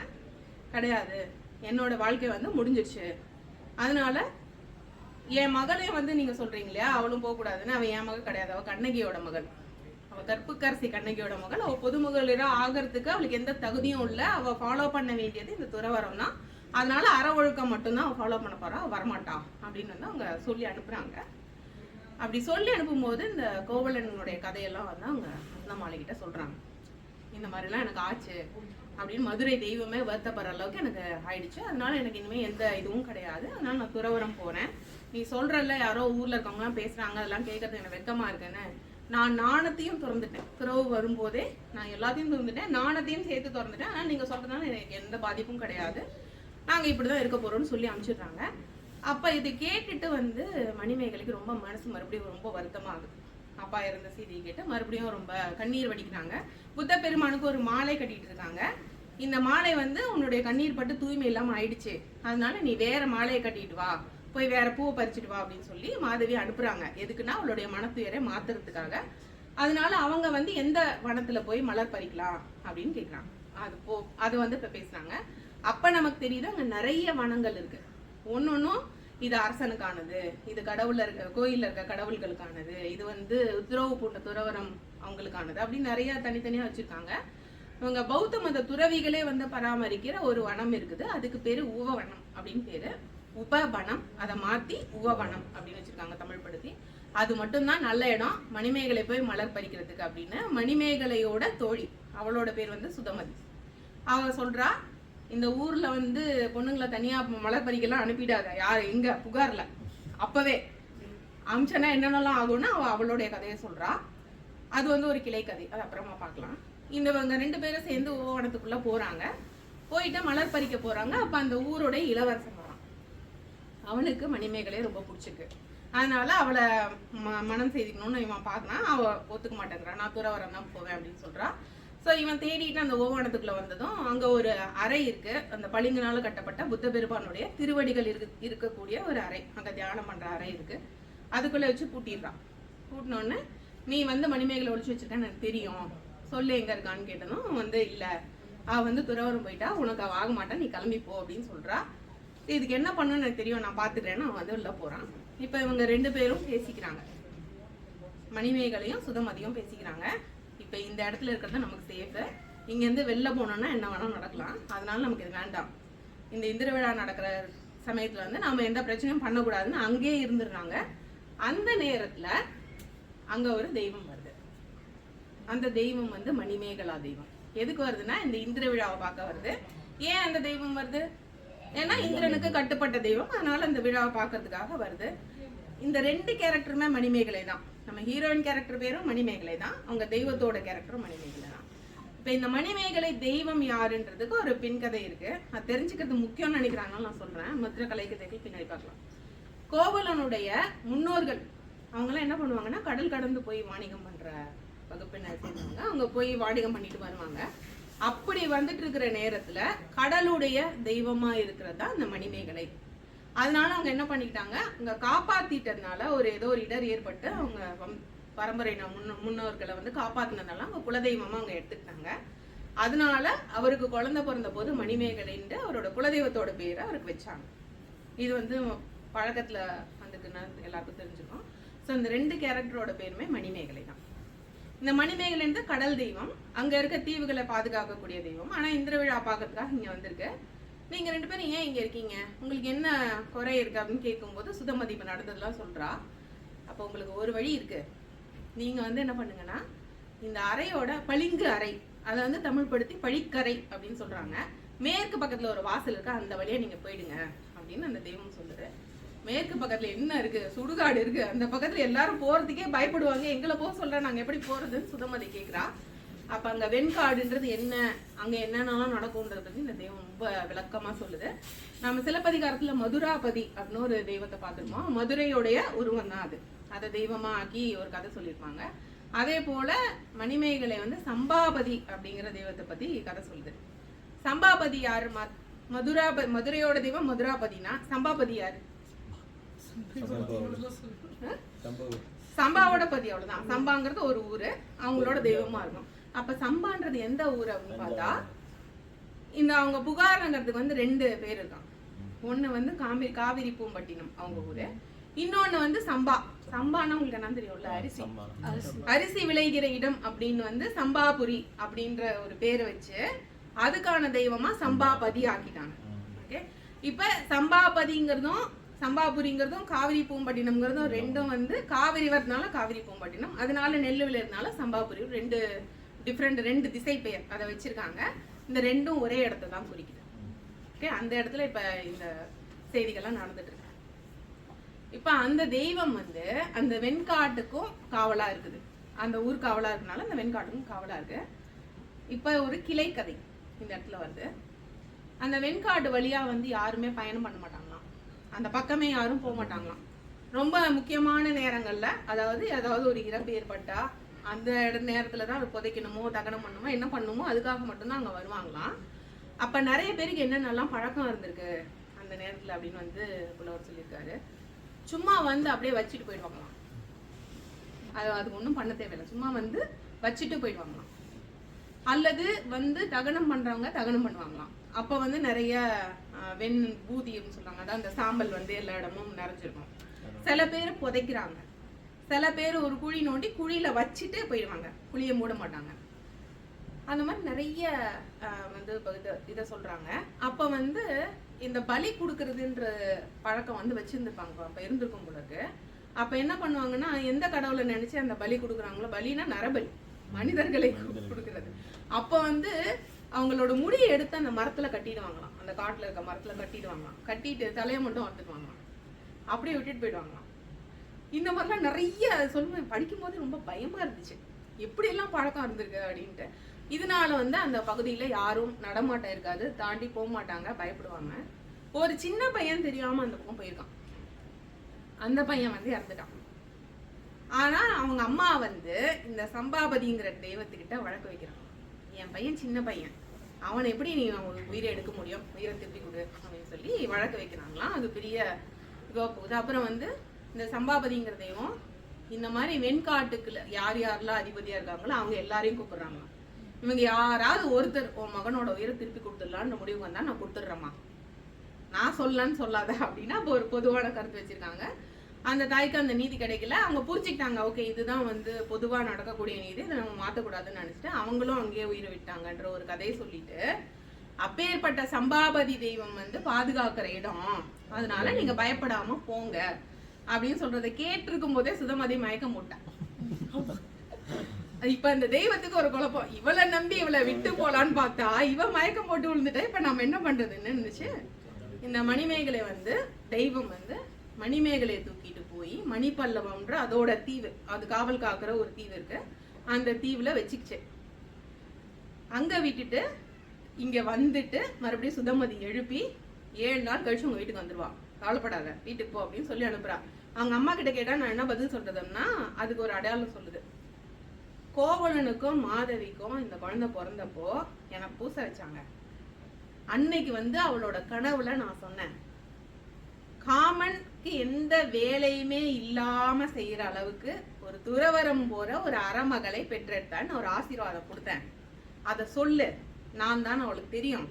கிடையாது, என்னோட வாழ்க்கை வந்து முடிஞ்சிடுச்சு, அதனால என் மகளே வந்து நீங்க சொல்றீங்க இல்லையா அவளும் போகக்கூடாதுன்னு. அவன் என் மகள் கிடையாது, அவ கண்ணகியோட மகள், அவ கற்புக்கரசி கண்ணகியோட மகள். அவ பொதுமகளிரா ஆகிறதுக்கு அவளுக்கு எந்த தகுதியும் இல்லை. அவ ஃபாலோ பண்ண வேண்டியது இந்த துறவரம் தான். அதனால அற ஒழுக்கம் மட்டும்தான் அவ ஃபாலோ பண்ண போறா, வரமாட்டா அப்படின்னு வந்து அவங்க சொல்லி அனுப்புறாங்க. அப்படி சொல்லி அனுப்பும்போது இந்த கோவலனுடைய கதையெல்லாம் வந்து அவங்க வசந்தமாலை கிட்ட சொல்றாங்க. இந்த மாதிரிலாம் எனக்கு ஆச்சு அப்படின்னு மதுரை தெய்வமே வருத்தப்படுற அளவுக்கு எனக்கு ஆயிடுச்சு. அதனால எனக்கு இனிமேல் எந்த இதுவும் கிடையாது, அதனால நான் துறவரம் போறேன். நீ சொல்றல யாரோ ஊர்ல இருக்கவங்கலாம் பேசுறாங்க, அதெல்லாம் கேட்கறதுக்கு எனக்கு வெக்கமா இருக்குன்னு நான் நாணத்தையும் திறந்துட்டேன். துறவு வரும்போதே நான் எல்லாத்தையும் திறந்துட்டேன், நாணத்தையும் சேர்த்து திறந்துட்டேன். ஆனால் நீங்க சொல்றதுனால எனக்கு எந்த பாதிப்பும் கிடையாது, நாங்க இப்படிதான் இருக்க போறோம்னு சொல்லி அனுப்பிச்சிடுறாங்க. அப்ப இது கேட்டுட்டு வந்து மணிமேகலைக்கு ரொம்ப மனசு மறுபடியும் ரொம்ப வருத்தமா ஆகுது. அப்பா இறந்த செய்தியை கேட்டு மறுபடியும் ரொம்ப கண்ணீர் வடிக்கிறாங்க. புத்த பெருமானுக்கு ஒரு மாலை கட்டிட்டு இருக்காங்க. இந்த மாலை வந்து உன்னுடைய கண்ணீர் பட்டு தூய்மை இல்லாம ஆயிடுச்சு, அதனால நீ வேற மாலையை கட்டிட்டு வா, போய் வேற பூவை பறிச்சுட்டு வா அப்படின்னு சொல்லி மாதவி அனுப்புறாங்க. எதுக்குன்னா அவளுடைய மனத்துயரை மாத்துறதுக்காக. அதனால அவங்க வந்து எந்த வனத்துல போய் மலர் பறிக்கலாம் அப்படின்னு கேக்குறாங்க. அது வந்து இப்ப பேசுறாங்க. அப்ப நமக்கு தெரியுது அங்க நிறைய வனங்கள் இருக்கு. ஒன்னொன்னும் இது அரசனுக்கானது, இது கடவுள்ல இருக்க கோயில்ல இருக்க கடவுள்களுக்கானது, இது வந்து துறவு பூண்ட துறவரம் அவங்களுக்கானது அப்படின்னு நிறைய தனித்தனியா வச்சிருக்காங்க. இவங்க பௌத்த மத துறவிகளே வந்து பராமரிக்கிற ஒரு வனம் இருக்குது, அதுக்கு பேரு உவவனம் அப்படின்னு பேரு. உபவனம், அதை மாத்தி உவவனம் அப்படின்னு வச்சிருக்காங்க தமிழ் படுத்தி. அது மட்டும்தான் நல்ல இடம் மணிமேகலை போய் மலர் பறிக்கிறதுக்கு அப்படின்னு. மணிமேகலையோட தோழி, அவளோட பேர் வந்து சுதமதி. அவங்க சொல்றா, இந்த ஊர்ல வந்து பொண்ணுங்களை தனியா மலர் பறிக்கலாம் அனுப்பிடாத, யாரு எங்க புகார்ல அப்பவே அம்சனா என்னென்னலாம் ஆகும்னா அவளுடைய கதையை சொல்றா. அது வந்து ஒரு கிளை கதை, அது அப்புறமா பார்க்கலாம். இவங்க 2 பேரும் சேர்ந்து ஓவனத்துக்குள்ள போறாங்க. போயிட்டு மலர் பறிக்க போறாங்க. அப்ப அந்த ஊரோட இளவரசன் வரான். அவனுக்கு மணிமேகலை ரொம்ப பிடிச்சிருக்கு. அதனால அவளை மனம் செய்திக்கணும்னு இவன் பார்க்கறான். அவ ஒத்துக்க மாட்டேங்கிறான். நான் துறவரம் தான் போவேன் அப்படின்னு சொல்றா. ஸோ இவன் தேடிட்டு அந்த ஓவானத்துக்குள்ள வந்ததும் அங்க ஒரு அறை இருக்கு. அந்த பளிங்குனால கட்டப்பட்ட புத்த பெருமானுடைய திருவடிகள் இருக்கக்கூடிய ஒரு அறை, அங்க தியானம் பண்ற அறை இருக்கு. அதுக்குள்ள வச்சு பூட்டிடுறான். பூட்டினோடனே நீ மணிமேகலை ஒழிச்சு வச்சிருக்கேன்னு எனக்கு தெரியும், சொல்லு எங்க இருக்கான்னு கேட்டதும் இல்ல, அவ துறவரம் போயிட்டா, உனக்கு அவ ஆக மாட்டா, நீ கிளம்பி போ அப்படின்னு சொல்றா. இதுக்கு என்ன பண்ணணும்னு எனக்கு தெரியும், நான் பாத்துக்கிறேன்னு அவன் உள்ள போறான். இப்ப இவங்க 2 பேரும் பேசிக்கிறாங்க, மணிமேகலையும் சுதமதியும் பேசிக்கிறாங்க. இப்ப இந்த இடத்துல இருக்கிறது நமக்கு சேஃப், இங்க இருந்து வெளில போனோம்னா என்ன வேணாலும் நடக்கலாம், அதனால நமக்கு இது வேண்டாம். இந்த இந்திர விழா நடக்கிற சமயத்துல நாம எந்த பிரச்சனையும் பண்ணக்கூடாதுன்னு அங்கேயே இருந்துடுறாங்க. அந்த நேரத்துல அங்க ஒரு தெய்வம் வருது. அந்த தெய்வம் மணிமேகலா தெய்வம். எதுக்கு வருதுன்னா இந்த இந்திர விழாவை பார்க்க வருது. ஏன் அந்த தெய்வம் வருது? ஏன்னா இந்திரனுக்கு கட்டுப்பட்ட தெய்வம், அதனால இந்த விழாவை பார்க்கறதுக்காக வருது. இந்த 2 கேரக்டருமே மணிமேகலை தான். நம்ம ஹீரோயின் கேரக்டர் பேரும் மணிமேகலை தான், அவங்க தெய்வத்தோட கேரக்டரும் மணிமேகலை தான். இப்ப இந்த மணிமேகலை தெய்வம் யாருன்றதுக்கு ஒரு பின்கதை இருக்கு. அது தெரிஞ்சுக்கிறது முக்கியம்னு நினைக்கிறாங்கன்னு நான் சொல்றேன். மற்ற கலைக்கதைகள் பின்னாடி பார்க்கலாம். கோவலனுடைய முன்னோர்கள் அவங்களாம் என்ன பண்ணுவாங்கன்னா, கடல் கடந்து போய் வாணிகம் பண்ற வகுப்பினர் சேர்ந்தவங்க. அவங்க போய் வாணிகம் பண்ணிட்டு வருவாங்க. அப்படி வந்துட்டு இருக்கிற நேரத்துல கடலுடைய தெய்வமா இருக்கிறது தான் இந்த மணிமேகலை. அதனால அவங்க என்ன பண்ணிக்கிட்டாங்க, அங்க காப்பாத்திட்டதுனால ஏதோ ஒரு இடர் ஏற்பட்டு அவங்க பரம்பரை முன்னோர்களை காப்பாத்தினதுனால அவங்க குலதெய்வமா அவங்க எடுத்துக்கிட்டாங்க. அதனால அவருக்கு குழந்தை பிறந்த போது மணிமேகலைன்னு அவரோட குலதெய்வத்தோட பேரை அவருக்கு வச்சாங்க. இது பழக்கத்துல வந்துக்குன்னு எல்லாருக்கும் தெரிஞ்சுக்கும். ஸோ இந்த 2 கேரக்டரோட பேருமே மணிமேகலை தான். இந்த மணிமேகலை கடல் தெய்வம், அங்க இருக்க தீவுகளை பாதுகாக்கக்கூடிய தெய்வம். ஆனா இந்திர விழா பார்க்கறதுக்காக இங்க வந்திருக்கு. நீங்க 2 பேரும் ஏன் இங்க இருக்கீங்க, உங்களுக்கு என்ன குறை இருக்கு அப்படின்னு கேட்கும்போது சுதமதி இப்ப நடந்ததெல்லாம் சொல்றா. அப்போ உங்களுக்கு ஒரு வழி இருக்கு, நீங்க என்ன பண்ணுங்கன்னா, இந்த அறையோட பளிங்கு அறை, அதை தமிழ் படுத்தி பழிக்கரை அப்படின்னு சொல்றாங்க, மேற்கு பக்கத்துல ஒரு வாசல் இருக்கு, அந்த வழியா நீங்க போயிடுங்க அப்படின்னு அந்த தெய்வம் சொல்லுது. மேற்கு பக்கத்துல என்ன இருக்கு, சுடுகாடு இருக்கு, அந்த பக்கத்துல எல்லாரும் போறதுக்கே பயப்படுவாங்க, எங்களை போக சொல்ற, நாங்க எப்படி போறதுன்னு சுதமதி கேக்குறா. அப்ப அங்க வெண்காடுன்றது என்ன, அங்க என்னென்னலாம் நடக்கும்ன்றது பத்தி இந்த தெய்வம் ரொம்ப விளக்கமா சொல்லுது. நம்ம சிலப்பதிகாரத்துல மதுராபதி அப்படின்னு ஒரு தெய்வத்தை பார்த்துருப்போம். மதுரையோடைய உருவம் தான் அது, அதை தெய்வமா ஆக்கி ஒரு கதை சொல்லியிருப்பாங்க. அதே போல மணிமேகலை சம்பாபதி அப்படிங்கிற தெய்வத்தை பத்தி கதை சொல்லுது. சம்பாபதி யாரு? மதுரையோட தெய்வம் மதுராபதினா சம்பாபதி யாரு? சம்பாவோட பதி, அவ்வளவுதான். சம்பாங்கிறது ஒரு ஊரு, அவங்களோட தெய்வமா இருக்கும். அப்ப சம்பான்றது எந்த ஊர் அப்படின்னு பார்த்தா, இந்த அவங்க புகாரங்கிறதுக்கு 2 பேர் இருக்கான். ஒண்ணு காவிரி பூம்பட்டினம் அவங்க ஊரு, இன்னொன்னு சம்பா. சம்பானா உங்களுக்கு என்ன தெரியும்ல, அரிசி விளைகிற இடம் அப்படின்னு சம்பாபுரி அப்படின்ற ஒரு பேரை வச்சு அதுக்கான தெய்வமா சம்பாபதி ஆக்கிட்டாங்க. ஓகே, இப்ப சம்பாபதிங்கிறதும் சம்பாபுரிங்கிறதும் காவிரி பூம்பட்டினம்ங்கிறதும் ரெண்டும் காவிரி வரதுனால காவிரி பூம்பட்டினம், அதனால நெல்லு விளையறதுனால சம்பாபுரி. 2 டிஃப்ரெண்ட் 2 திசை பெயர் அதை வச்சிருக்காங்க. இந்த 2ம் ஒரே இடத்த தான் குறிக்குது. ஓகே, அந்த இடத்துல இப்ப இந்த செய்திகள்லாம் நடந்துட்டு இருக்கு. இப்ப அந்த தெய்வம் அந்த வெண்காட்டுக்கும் காவலா இருக்குது. அந்த ஊர் காவலா இருக்கனால அந்த வெண்காட்டுக்கும் காவலா இருக்கு. இப்ப ஒரு கிளை கதை இந்த இடத்துல வருது. அந்த வெண்காட்டு வழியா யாருமே பயணம் பண்ண மாட்டாங்களாம், அந்த பக்கமே யாரும் போக மாட்டாங்களாம். ரொம்ப முக்கியமான நேரங்கள்ல, அதாவது ஒரு இறப்பு ஏற்பட்டா அந்த நேரத்துலதான் அதை புதைக்கணுமோ தகனம் பண்ணணுமோ என்ன பண்ணணுமோ அதுக்காக மட்டும்தான் அங்க வருவாங்களாம். அப்ப நிறைய பேருக்கு என்னென்னலாம் பழக்கம் இருந்திருக்கு அந்த நேரத்துல அப்படின்னு புலவர் சொல்லியிருக்காரு. சும்மா அப்படியே வச்சுட்டு போயிடுவாங்களாம், அது ஒன்றும் பண்ண தேவையில்லை, சும்மா வச்சுட்டு போயிடுவாங்களாம். அல்லது தகனம் பண்றவங்க தகனம் பண்ணுவாங்களாம். அப்ப நிறைய வெண் பூதியம் சொல்றாங்க, அதான் அந்த சாம்பல் எல்லா இடமும் நிறைஞ்சிருக்கும். சில பேர் புதைக்கிறாங்க, சில பேர் ஒரு குழி நோண்டி குழியில வச்சுட்டு போயிடுவாங்க, குழியை மூட மாட்டாங்க. அந்த மாதிரி நிறைய இதை சொல்றாங்க. அப்ப இந்த பலி கொடுக்கறதுன்ற பழக்கம் வச்சிருந்துருப்பாங்க, அப்ப இருந்திருக்கும் போலக்கு. அப்ப என்ன பண்ணுவாங்கன்னா, எந்த கடவுளை நினைச்சு அந்த பலி கொடுக்குறாங்களோ, பலினா நரபலி, மனிதர்களை கொடுக்கறது. அப்ப அவங்களோட முடியை எடுத்து அந்த மரத்துல கட்டிடுவாங்களாம், அந்த காட்டுல இருக்க மரத்துல கட்டிடுவாங்களாம். கட்டிட்டு தலையை மட்டும் வளர்த்துக்குவாங்களாம், அப்படியே விட்டுட்டு போயிடுவாங்களாம். இந்த மாதிரிலாம் நிறைய சொல்லுவேன், படிக்கும் போது ரொம்ப பயமா இருந்துச்சு, எப்படி எல்லாம் பழக்கம் இருந்திருக்கு அப்படின்ட்டு. இதனால அந்த பகுதியில யாரும் நடமாட்டம் இருக்காது, தாண்டி போக மாட்டாங்க, பயப்படுவாங்க. ஒரு சின்ன பையன் தெரியாம அந்த பக்கம் போயிருக்கான். அந்த பையன் வந்து இறந்துட்டான். ஆனா அவங்க அம்மா வந்து இந்த சம்பாபதிங்கிற தெய்வத்துக்கிட்ட வழக்கு வைக்கிறான். என் பையன் சின்ன பையன், அவனை எப்படி நீ உயிரை எடுக்க முடியும், உயிரை திருப்பி கொடு அப்படின்னு சொல்லி வழக்கு வைக்கிறாங்களாம். அது பெரிய இதுவாக போகுது. அப்புறம் வந்து இந்த சம்பாபதிங்கிற தெய்வம் இந்த மாதிரி வெண்காட்டுக்குள்ள யார் யாரெல்லாம் அதிபதியா இருக்காங்களோ அவங்க எல்லாரையும் கூப்பிடுறாங்க. இவங்க யாராவது ஒருத்தர் உன் மகனோட உயிரை திருப்பி கொடுத்துடலான்னு முடிவு வந்தா நான் கொடுத்துட்றேம்மா, நான் சொல்லலான்னு சொல்லாத அப்படின்னா இப்போ ஒரு பொதுவான கருத்து வச்சிருக்காங்க. அந்த தாய்க்கு அந்த நீதி கிடைக்கல. அவங்க புரிச்சுக்கிட்டாங்க, ஓகே இதுதான் வந்து பொதுவாக நடக்கக்கூடிய நீதி, இதை நம்ம மாற்றக்கூடாதுன்னு நினச்சிட்டு அவங்களும் அங்கேயே உயிரை விட்டாங்கன்ற ஒரு கதையை சொல்லிட்டு, அப்பேற்பட்ட சம்பாபதி தெய்வம் வந்து பாதுகாக்கிற இடம், அதனால நீங்க பயப்படாம போங்க அப்படின்னு சொல்றதை கேட்டிருக்கும் போதே சுதமதி மயக்கம் போட்டான். இப்ப இந்த தெய்வத்துக்கு ஒரு குழப்பம், இவளை நம்பி இவளை விட்டு போலான்னு பார்த்தா இவ மயக்கம் போட்டு விழுந்துட்டா இப்ப நம்ம என்ன பண்றதுன்னு இருந்துச்சு. இந்த மணிமேகலை வந்து தெய்வம் வந்து மணிமேகலையை தூக்கிட்டு போய் மணிப்பல்லவம்ன்ற அதோட தீவு, அது காவல் காக்குற ஒரு தீவு இருக்கு, அந்த தீவுல வச்சுக்கிச்சு. அங்க விட்டுட்டு இங்க வந்துட்டு மறுபடியும் சுதமதி எழுப்பி 7 நாள் கழிச்சு உங்க வீட்டுக்கு வந்துருவா, கவலைப்படாத வீட்டுக்கு போ அப்படின்னு சொல்லி அனுப்புறா. அவங்க அம்மா கிட்ட கேட்டா நான் என்ன பதில் சொல்றதுன்னா, அதுக்கு ஒரு அடையாளம் சொல்லுது. கோவலனுக்கும் மாதவிக்கும் இந்த குழந்தை பிறந்தப்போ எனக்கு பூசை வச்சாங்க. அன்னைக்கு வந்து அவளோட கனவுல நான் சொன்னேன், காமனுக்கு எந்த வேலையுமே இல்லாம செய்யற அளவுக்கு ஒரு துறவரம் போற ஒரு அறமகளை பெற்றெடுத்தான்னு ஒரு ஆசீர்வாதம் கொடுத்தேன், அதை சொல்லு, நான் தான் அவளுக்கு தெரியும்,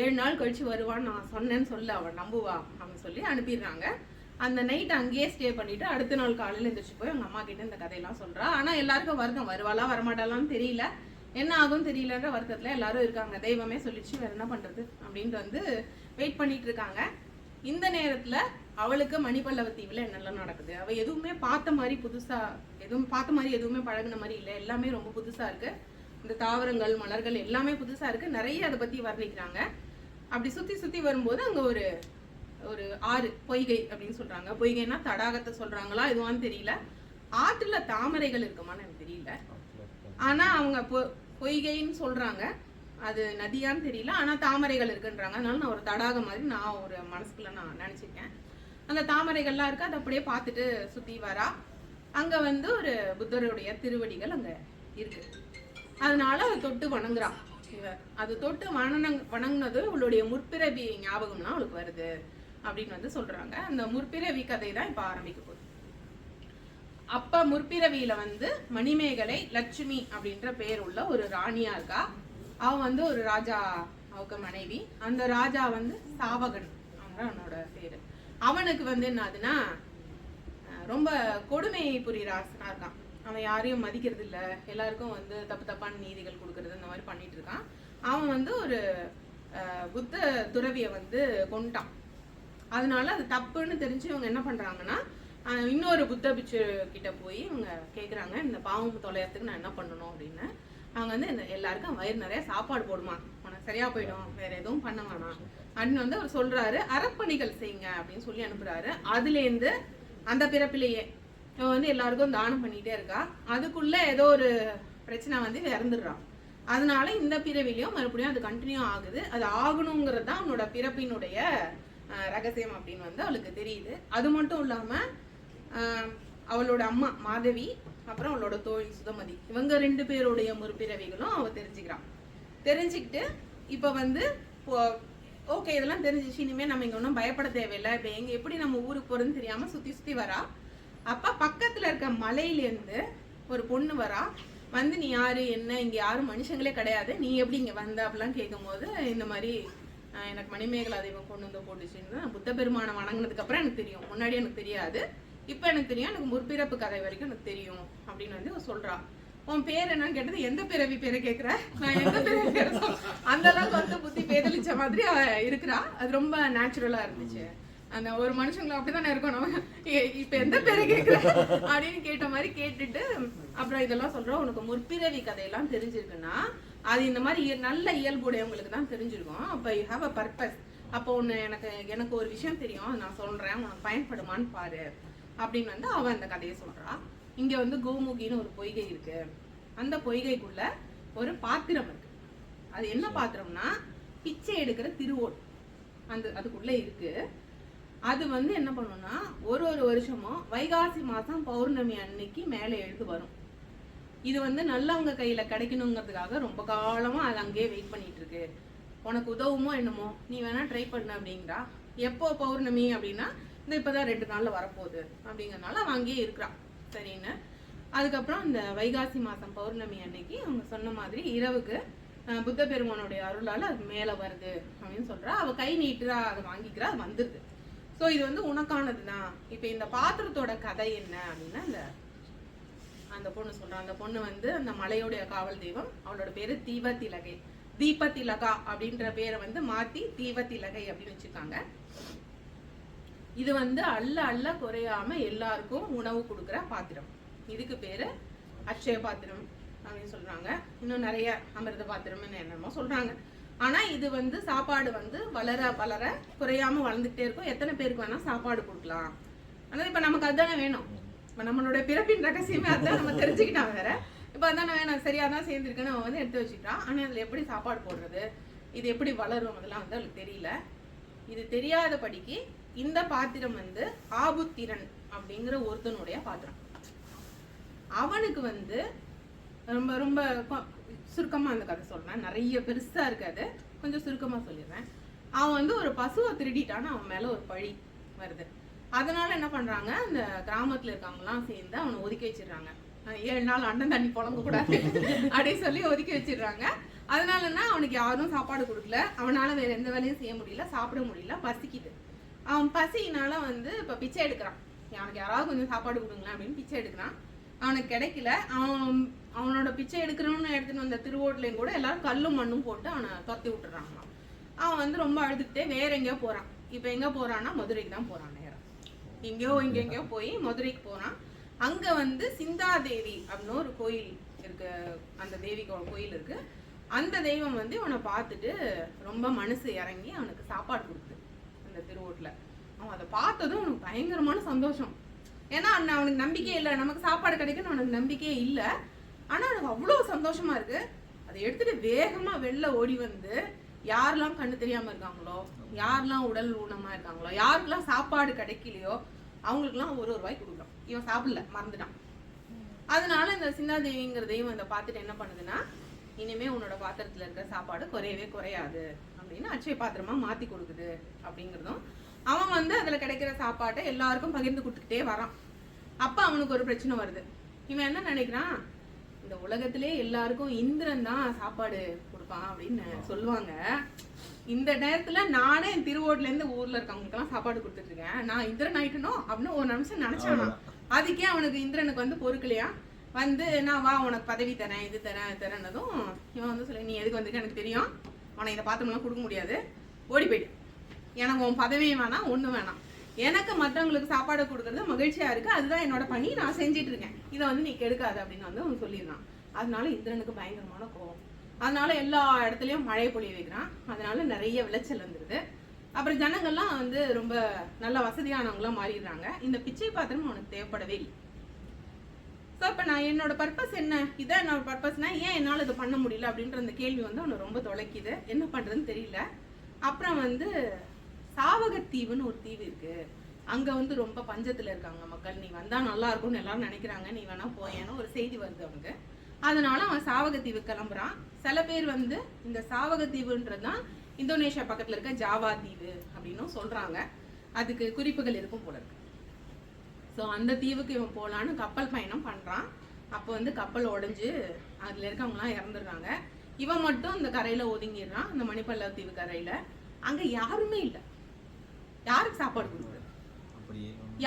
7 நாள் கழிச்சு வருவான்னு நான் சொன்னேன்னு சொல்லு, அவள் நம்புவா அப்படின்னு சொல்லி அனுப்பிடுறாங்க. அந்த நைட் அங்கேயே ஸ்டே பண்ணிட்டு அடுத்த நாள் காலையில எந்திரிச்சு போய் அவங்க அம்மா கிட்ட இந்த கதையெல்லாம் சொல்றா. ஆனா எல்லாருக்கும் வருத்தம், வருவாளா வரமாட்டாளான்னு தெரியல, என்ன ஆகும் தெரியலன்ற வருத்தத்துல எல்லாரும் இருக்காங்க. தெய்வமே சொல்லிச்சு வேற என்ன பண்றது அப்படின்ட்டு வந்து வெயிட் பண்ணிட்டு இருக்காங்க. இந்த நேரத்துல அவளுக்கு மணிப்பல்லவ தீவுல என்னெல்லாம் நடக்குது, அவ எதுவுமே பார்த்த மாதிரி புதுசா எதுவுமே பழகுன மாதிரி இல்லை, எல்லாமே ரொம்ப புதுசா இருக்கு. இந்த தாவரங்கள் மலர்கள் எல்லாமே புதுசா இருக்கு, நிறைய அதை பத்தி வர்ணிக்கிறாங்க. அப்படி சுத்தி சுத்தி வரும்போது அங்க ஒரு ஒரு ஆறு, பொய்கை அப்படின்னு சொல்றாங்க. பொய்கைன்னா தடாகத்தை சொல்றாங்களா எதுவான்னு தெரியல, ஆற்றுல தாமரைகள் இருக்குமான்னு எனக்கு தெரியல, ஆனா அவங்க பொய்கைன்னு சொல்றாங்க, அது நதியான்னு தெரியல, ஆனா தாமரைகள் இருக்குன்றாங்க. அதனால நான் ஒரு தடாகம் மாதிரி நான் ஒரு மனசுக்குள்ள நான் நினைச்சிருக்கேன். அந்த தாமரைகள்லாம் இருக்கு, அதை அப்படியே பார்த்துட்டு சுத்தி வரா. அங்க வந்து ஒரு புத்தருடைய திருவடிகள் அங்க இருக்கு, அதனால அதை தொட்டு வணங்குறா. அது தொட்டு வணங்கினது அவளுடைய முற்பிறவி ஞாபகம்னா அவளுக்கு வருது அப்படின்னு வந்து சொல்றாங்க. அந்த முற்பிறவி கதை தான் இப்ப ஆரம்பிக்க போகுது. அப்ப முற்பிறவியில வந்து மணிமேகலை லட்சுமி அப்படின்ற பேர் உள்ள ஒரு ராணியா இருக்கா. அவ வந்து ஒரு ராஜா, அவக்கு மனைவி. அந்த ராஜா வந்து சாவகன் அவனோட பேரு. அவனுக்கு வந்து என்னதுன்னா ரொம்ப கொடுமை புரியுற அரசனா இருக்கான். அவன் யாரையும் மதிக்கிறது இல்லை, எல்லாருக்கும் வந்து தப்பான நீதிகள் கொடுக்கறது இந்த மாதிரி பண்ணிட்டு இருக்கான். அவன் வந்து ஒரு புத்த துறவியை வந்து கொண்டுட்டான். அதனால அது தப்புன்னு தெரிஞ்சு இவங்க என்ன பண்றாங்கன்னா, இன்னொரு புத்த பிச்சு கிட்ட போய் இவங்க கேட்குறாங்க, இந்த பாவம் தொலையறதுக்கு நான் என்ன பண்ணணும் அப்படின்னு. அவங்க வந்து இந்த எல்லாருக்கும் வயிறு நிறைய சாப்பாடு போடுமா, உனக்கு சரியா போயிடும், வேற எதுவும் பண்ண வேணாம் அப்படின்னு வந்து அவர் சொல்றாரு. அறப்பணிகள் செய்யுங்க அப்படின்னு சொல்லி அனுப்புறாரு. அதுலேருந்து அந்த பிறப்பிலேயே இவன் வந்து எல்லாருக்கும் தானம் பண்ணிட்டே இருக்கா. அதுக்குள்ள ஏதோ ஒரு பிரச்சனை வந்து இறந்துடுறான். அதனால இந்த பிறவிலையும் மறுபடியும் அது கண்டினியூ ஆகுது. அது ஆகணுங்கிறது தான் அவனோட பிறப்பினுடைய ரகசியம் அப்படின்னு வந்து அவளுக்கு தெரியுது. அது மட்டும் இல்லாம அவளோட அம்மா மாதவி, அப்புறம் அவளோட தோழி சுதமதி, இவங்க 2 பேருடைய முற்பிறவிகளும் அவ தெரிஞ்சுக்கிறான். தெரிஞ்சுக்கிட்டு இப்ப வந்து ஓகே இதெல்லாம் தெரிஞ்சிச்சு, இனிமே நம்ம இங்க ஒன்றும் பயப்பட தேவையில்லை, இப்ப எங்க எப்படி நம்ம ஊருக்கு போறதுன்னு தெரியாம சுத்தி சுத்தி வரா. அப்ப பக்கத்துல இருக்க மலையிலேருந்து ஒரு பொண்ணு வரா. வந்து நீ யாரு, என்ன, இங்க யாரும் மனுஷங்களே கிடையாது, நீ எப்படி இங்க வந்த அப்படிலாம் கேட்கும் போது இந்த மாதிரி எனக்கு மணிமேகலை தெய்வம் கொண்டு வந்து போட்டுச்சுன்னு புத்த பெருமானை வணங்கினதுக்கு அப்புறம் எனக்கு தெரியும், முன்னாடி எனக்கு தெரியாது, இப்ப எனக்கு தெரியும், எனக்கு முற்பிறப்பு கதை வரைக்கும் எனக்கு தெரியும் அப்படின்னு வந்து சொல்றா. உன் பேர் என்னன்னு கேட்டது, எந்த பிறவி பேரை கேட்குற, நான் எந்த பிறவி பேரை அந்த அளவுக்கு வந்து புத்தி பேதலிச்ச மாதிரி இருக்கிறா. அது ரொம்ப நேச்சுரலா இருந்துச்சு. அந்த ஒரு மனுஷங்களை அப்படித்தானே இருக்கணும், இப்ப எந்த பேரை கேட்குற அப்படின்னு கேட்ட மாதிரி கேட்டுட்டு அப்புறம் இதெல்லாம் சொல்றோம். உனக்கு முற்பிறவி கதையெல்லாம் தெரிஞ்சிருக்குன்னா அது இந்த மாதிரி நல்ல இயல்புடையவங்களுக்கு தான் தெரிஞ்சிருக்கும். அப்ப யூ ஹாவ் அ பர்பஸ். அப்போ ஒன்று எனக்கு ஒரு விஷயம் தெரியும், நான் சொல்றேன், உனக்கு பயன்படுமான்னு பாரு அப்படின்னு வந்து அவன் அந்த கதையை சொல்றா. இங்க வந்து கோமுகின்னு ஒரு பொய்கை இருக்கு. அந்த பொய்கைக்குள்ள ஒரு பாத்திரம் இருக்கு. அது என்ன பாத்திரம்னா பிச்சை எடுக்கிற திருவோல் அதுக்குள்ள இருக்கு. அது வந்து என்ன பண்ணும்னா ஒரு வருஷமும் வைகாசி மாசம் பௌர்ணமி அன்னைக்கு மேலே எழுந்து வரும். இது வந்து நல்லவங்க கையில கிடைக்கணுங்கிறதுக்காக ரொம்ப காலமா அது அங்கேயே வெயிட் பண்ணிட்டு இருக்கு. உனக்கு உதவுமோ என்னமோ, நீ வேணா ட்ரை பண்ண அப்படிங்கிறா. எப்போ பௌர்ணமி அப்படின்னா இந்த இப்பதான் 2 நாள்ல வரப்போகுது அப்படிங்கறதுனால அவன் அங்கேயே இருக்கிறான். சரின்னு அதுக்கப்புறம் இந்த வைகாசி மாசம் பௌர்ணமி அன்னைக்கு அவங்க சொன்ன மாதிரி இரவுக்கு புத்த பெருமானுடைய அருளால அது மேல வருது அப்படின்னு சொல்றா. அவ கை நீட்டுறா, அதை வாங்கிக்கிறா, அது வந்துருது. ஸோ இது வந்து உனக்கானதுதான். இப்ப இந்த பாத்திரத்தோட கதை என்ன அப்படின்னா, அந்த பொண்ணு சொல்றான். அந்த பொண்ணு வந்து அந்த மலையோடைய காவல் தெய்வம். அவளோட பேரு தீபத்திலகை. தீபத்திலகா அப்படின்ற பேரை வந்து மாத்தி தீபத்திலகை அப்படின்னு வச்சிருக்காங்க. இது வந்து அள்ள குறையாம எல்லாருக்கும் உணவு கொடுக்குற பாத்திரம். இதுக்கு பேரு அட்சய பாத்திரம் அப்படின்னு சொல்றாங்க. இன்னும் நிறைய அமிர்த பாத்திரம்னு என்னமோ சொல்றாங்க. ஆனா இது வந்து சாப்பாடு வந்து வளர குறையாம வளர்ந்துட்டே இருக்கும். எத்தனை பேருக்கு வேணா சாப்பாடு கொடுக்கலாம். ஆனா இப்ப நமக்கு அதுதானே வேணும். இப்ப நம்மளோட பிறப்பின் ரகசியமே அதுதான், நம்ம தெரிஞ்சுக்கிட்டா வேற. இப்ப அதானே வேணும், சரியா தான் சேர்ந்துருக்குன்னு அவன் வந்து எடுத்து வச்சுக்கிட்டான். ஆனா அதுல எப்படி சாப்பாடு போடுறது, இது எப்படி வளரும், அதெல்லாம் வந்து அவளுக்கு தெரியல. இது தெரியாதபடிக்கு இந்த பாத்திரம் வந்து ஆபுத்திரன் அப்படிங்கிற ஒருத்தனுடைய பாத்திரம். அவனுக்கு வந்து ரொம்ப ரொம்ப சுருக்கமா அந்த கதை சொல்றேன், நிறைய பெருசா இருக்காது, கொஞ்சம் சுருக்கமா சொல்லிடுறேன். அவன் வந்து ஒரு பசுவை திருடிட்டான்னு அவன் மேல ஒரு பழி வருது. அதனால என்ன பண்றாங்க, அந்த கிராமத்துல இருக்கவங்கலாம் சேர்ந்து அவனை ஒதுக்கி வச்சிடுறாங்க. 7 நாள் அண்ணன் தண்ணி புழங்க கூடாது அப்படின்னு சொல்லி ஒதுக்கி வச்சிடுறாங்க. அதனாலன்னா அவனுக்கு யாரும் சாப்பாடு கொடுக்கல, அவனால வேற எந்த வேலையும் செய்ய முடியல, சாப்பிட முடியல, பசிக்குது. அவன் பசினால வந்து இப்ப பிச்சை எடுக்கிறான். அவனுக்கு யாராவது கொஞ்சம் சாப்பாடு கொடுங்களேன் அப்படின்னு பிச்சை எடுக்கிறான். அவனுக்கு கிடைக்கல. அவனோட பிச்சை எடுக்கிறவன்னு எடுத்துன்னு வந்த திருவோட்லையும் கூட எல்லாரும் கல்லும் மண்ணும் போட்டு அவனை தொத்தி விட்டுறாங்களாம். அவன் வந்து ரொம்ப அழுதுகிட்டே வேற எங்கேயோ போறான். இப்ப எங்க போறான்னா மதுரைக்கு தான் போறான். நேரம் எங்கேயோ போய் மதுரைக்கு போறான். அங்க வந்து சிந்தாதேவி அப்படின்னு ஒரு கோயில் இருக்கு. அந்த தேவி கோயில் இருக்கு. அந்த தெய்வம் வந்து இவனை பார்த்துட்டு ரொம்ப மனசு இறங்கி அவனுக்கு சாப்பாடு கொடுக்குது அந்த திருவோட்ல. அவன் அதை பார்த்ததும் அவனுக்கு பயங்கரமான சந்தோஷம். ஏன்னா அவனுக்கு நம்பிக்கையே இல்லை, நமக்கு சாப்பாடு கிடைக்குன்னு அவனுக்கு நம்பிக்கையே இல்லை. ஆனா அவனுக்கு அவ்வளவு சந்தோஷமா இருக்கு. அதை எடுத்துட்டு வேகமா வெளில ஓடி வந்து யாரெல்லாம் கண்ணு தெரியாம இருக்காங்களோ, யாரெல்லாம் உடல் ஊனமா இருக்காங்களோ, யாருக்கெல்லாம் சாப்பாடு கிடைக்கலையோ அவங்களுக்குலாம் ஒரு ரூபாய் கொடுக்குறான். இவன் சாப்பிடல, மறந்துட்டான். அதனால இந்த சிந்தாதேவிங்கிற தெய்வம் இதை பார்த்துட்டு என்ன பண்ணுதுன்னா, இனிமே உன்னோட பாத்திரத்துல இருக்கிற சாப்பாடு குறையவே குறையாது அப்படின்னு அட்சய பாத்திரமா மாத்தி கொடுக்குது அப்படிங்கிறதும். அவன் வந்து அதுல கிடைக்கிற சாப்பாட்டை எல்லாருக்கும் பகிர்ந்து கொடுத்துக்கிட்டே வரான். அப்ப அவனுக்கு ஒரு பிரச்சனை வருது. இவன் என்ன நினைக்கிறான், இந்த உலகத்திலே எல்லாருக்கும் இந்திரன் தான் சாப்பாடு கொடுப்பான் அப்படின்னு சொல்லுவாங்க. இந்த நேரத்துல நானே என் திருவோட்ல இருந்து ஊர்ல இருக்கவங்களுக்கு எல்லாம் சாப்பாடு கொடுத்துட்டு இருக்கேன், நான் இந்திரன் ஆயிட்டணும் அப்படின்னு ஒரு நிமிஷம் நினைச்சானா. அதுக்கே அவனுக்கு இந்திரனுக்கு வந்து பொறுக்கலையா, வந்து நான் வா உனக்கு பதவி தரேன், இது தரேன்னதும் இவன் வந்து சொல்லி, நீ எதுக்கு வந்துருக்கு எனக்கு தெரியும், உனக்கு இந்த பாத்திரம்லாம் கொடுக்க முடியாது, ஓடி போயிடு, எனக்கு உன் பதவியும் வேணாம் ஒன்றும் வேணாம், எனக்கு மற்றவங்களுக்கு சாப்பாடு கொடுக்கறது மகிழ்ச்சியா இருக்கு, அதுதான் என்னோட பணி, நான் செஞ்சிட்டு இருக்கேன், இதை வந்து நீ கெடுக்காது அப்படின்னு வந்து அவன் சொல்லிடுறான். அதனால இந்திரனுக்கு பயங்கரமான கோவம். அதனால எல்லா இடத்துலயும் மழை பொழிய வைக்கிறான். அதனால நிறைய விளைச்சல் வந்துருது. அப்புறம் ஜனங்கள்லாம் வந்து ரொம்ப நல்ல வசதியானவங்களாம் மாறிடுறாங்க. இந்த பிச்சை பாத்திரம் அவனுக்கு தேவைப்படவே இல்லை. ஸோ இப்போ நான் என்னோட பர்பஸ் என்ன, இதான் என்னோட பர்பஸ்னா ஏன் என்னால் இதை பண்ண முடியல அப்படின்ற அந்த கேள்வி வந்து அவனை ரொம்ப தொலைக்குது. என்ன பண்ணுறதுன்னு தெரியல. அப்புறம் வந்து சாவகத்தீவுன்னு ஒரு தீவு இருக்கு, அங்கே வந்து ரொம்ப பஞ்சத்தில் இருக்காங்க மக்கள், நீ வந்தால் நல்லா இருக்கும்னு எல்லாரும் நினைக்கிறாங்க, நீ வேணா போயேன்னு ஒரு செய்தி வருது அவனுக்கு. அதனால அவன் சாவகத்தீவு கிளம்புறான். சில பேர் வந்து இந்த சாவகத்தீவுன்றது தான் இந்தோனேஷியா பக்கத்தில் இருக்க ஜாவா தீவு அப்படின்னும் சொல்கிறாங்க. அதுக்கு குறிப்புகள் இருக்கும் போல இருக்கு. ஸோ அந்த தீவுக்கு இவன் போகலான்னு கப்பல் பயணம் பண்ணுறான். அப்போ வந்து கப்பல் உடஞ்சி அதில் இருக்கவங்களாம் இறந்துடுறாங்க. இவன் மட்டும் இந்த கரையில் ஒதுங்கிடுறான், இந்த மணிப்பல்லவ தீவு கரையில். அங்கே யாருமே இல்லை, யாருக்கு சாப்பாடு கொடுக்குறது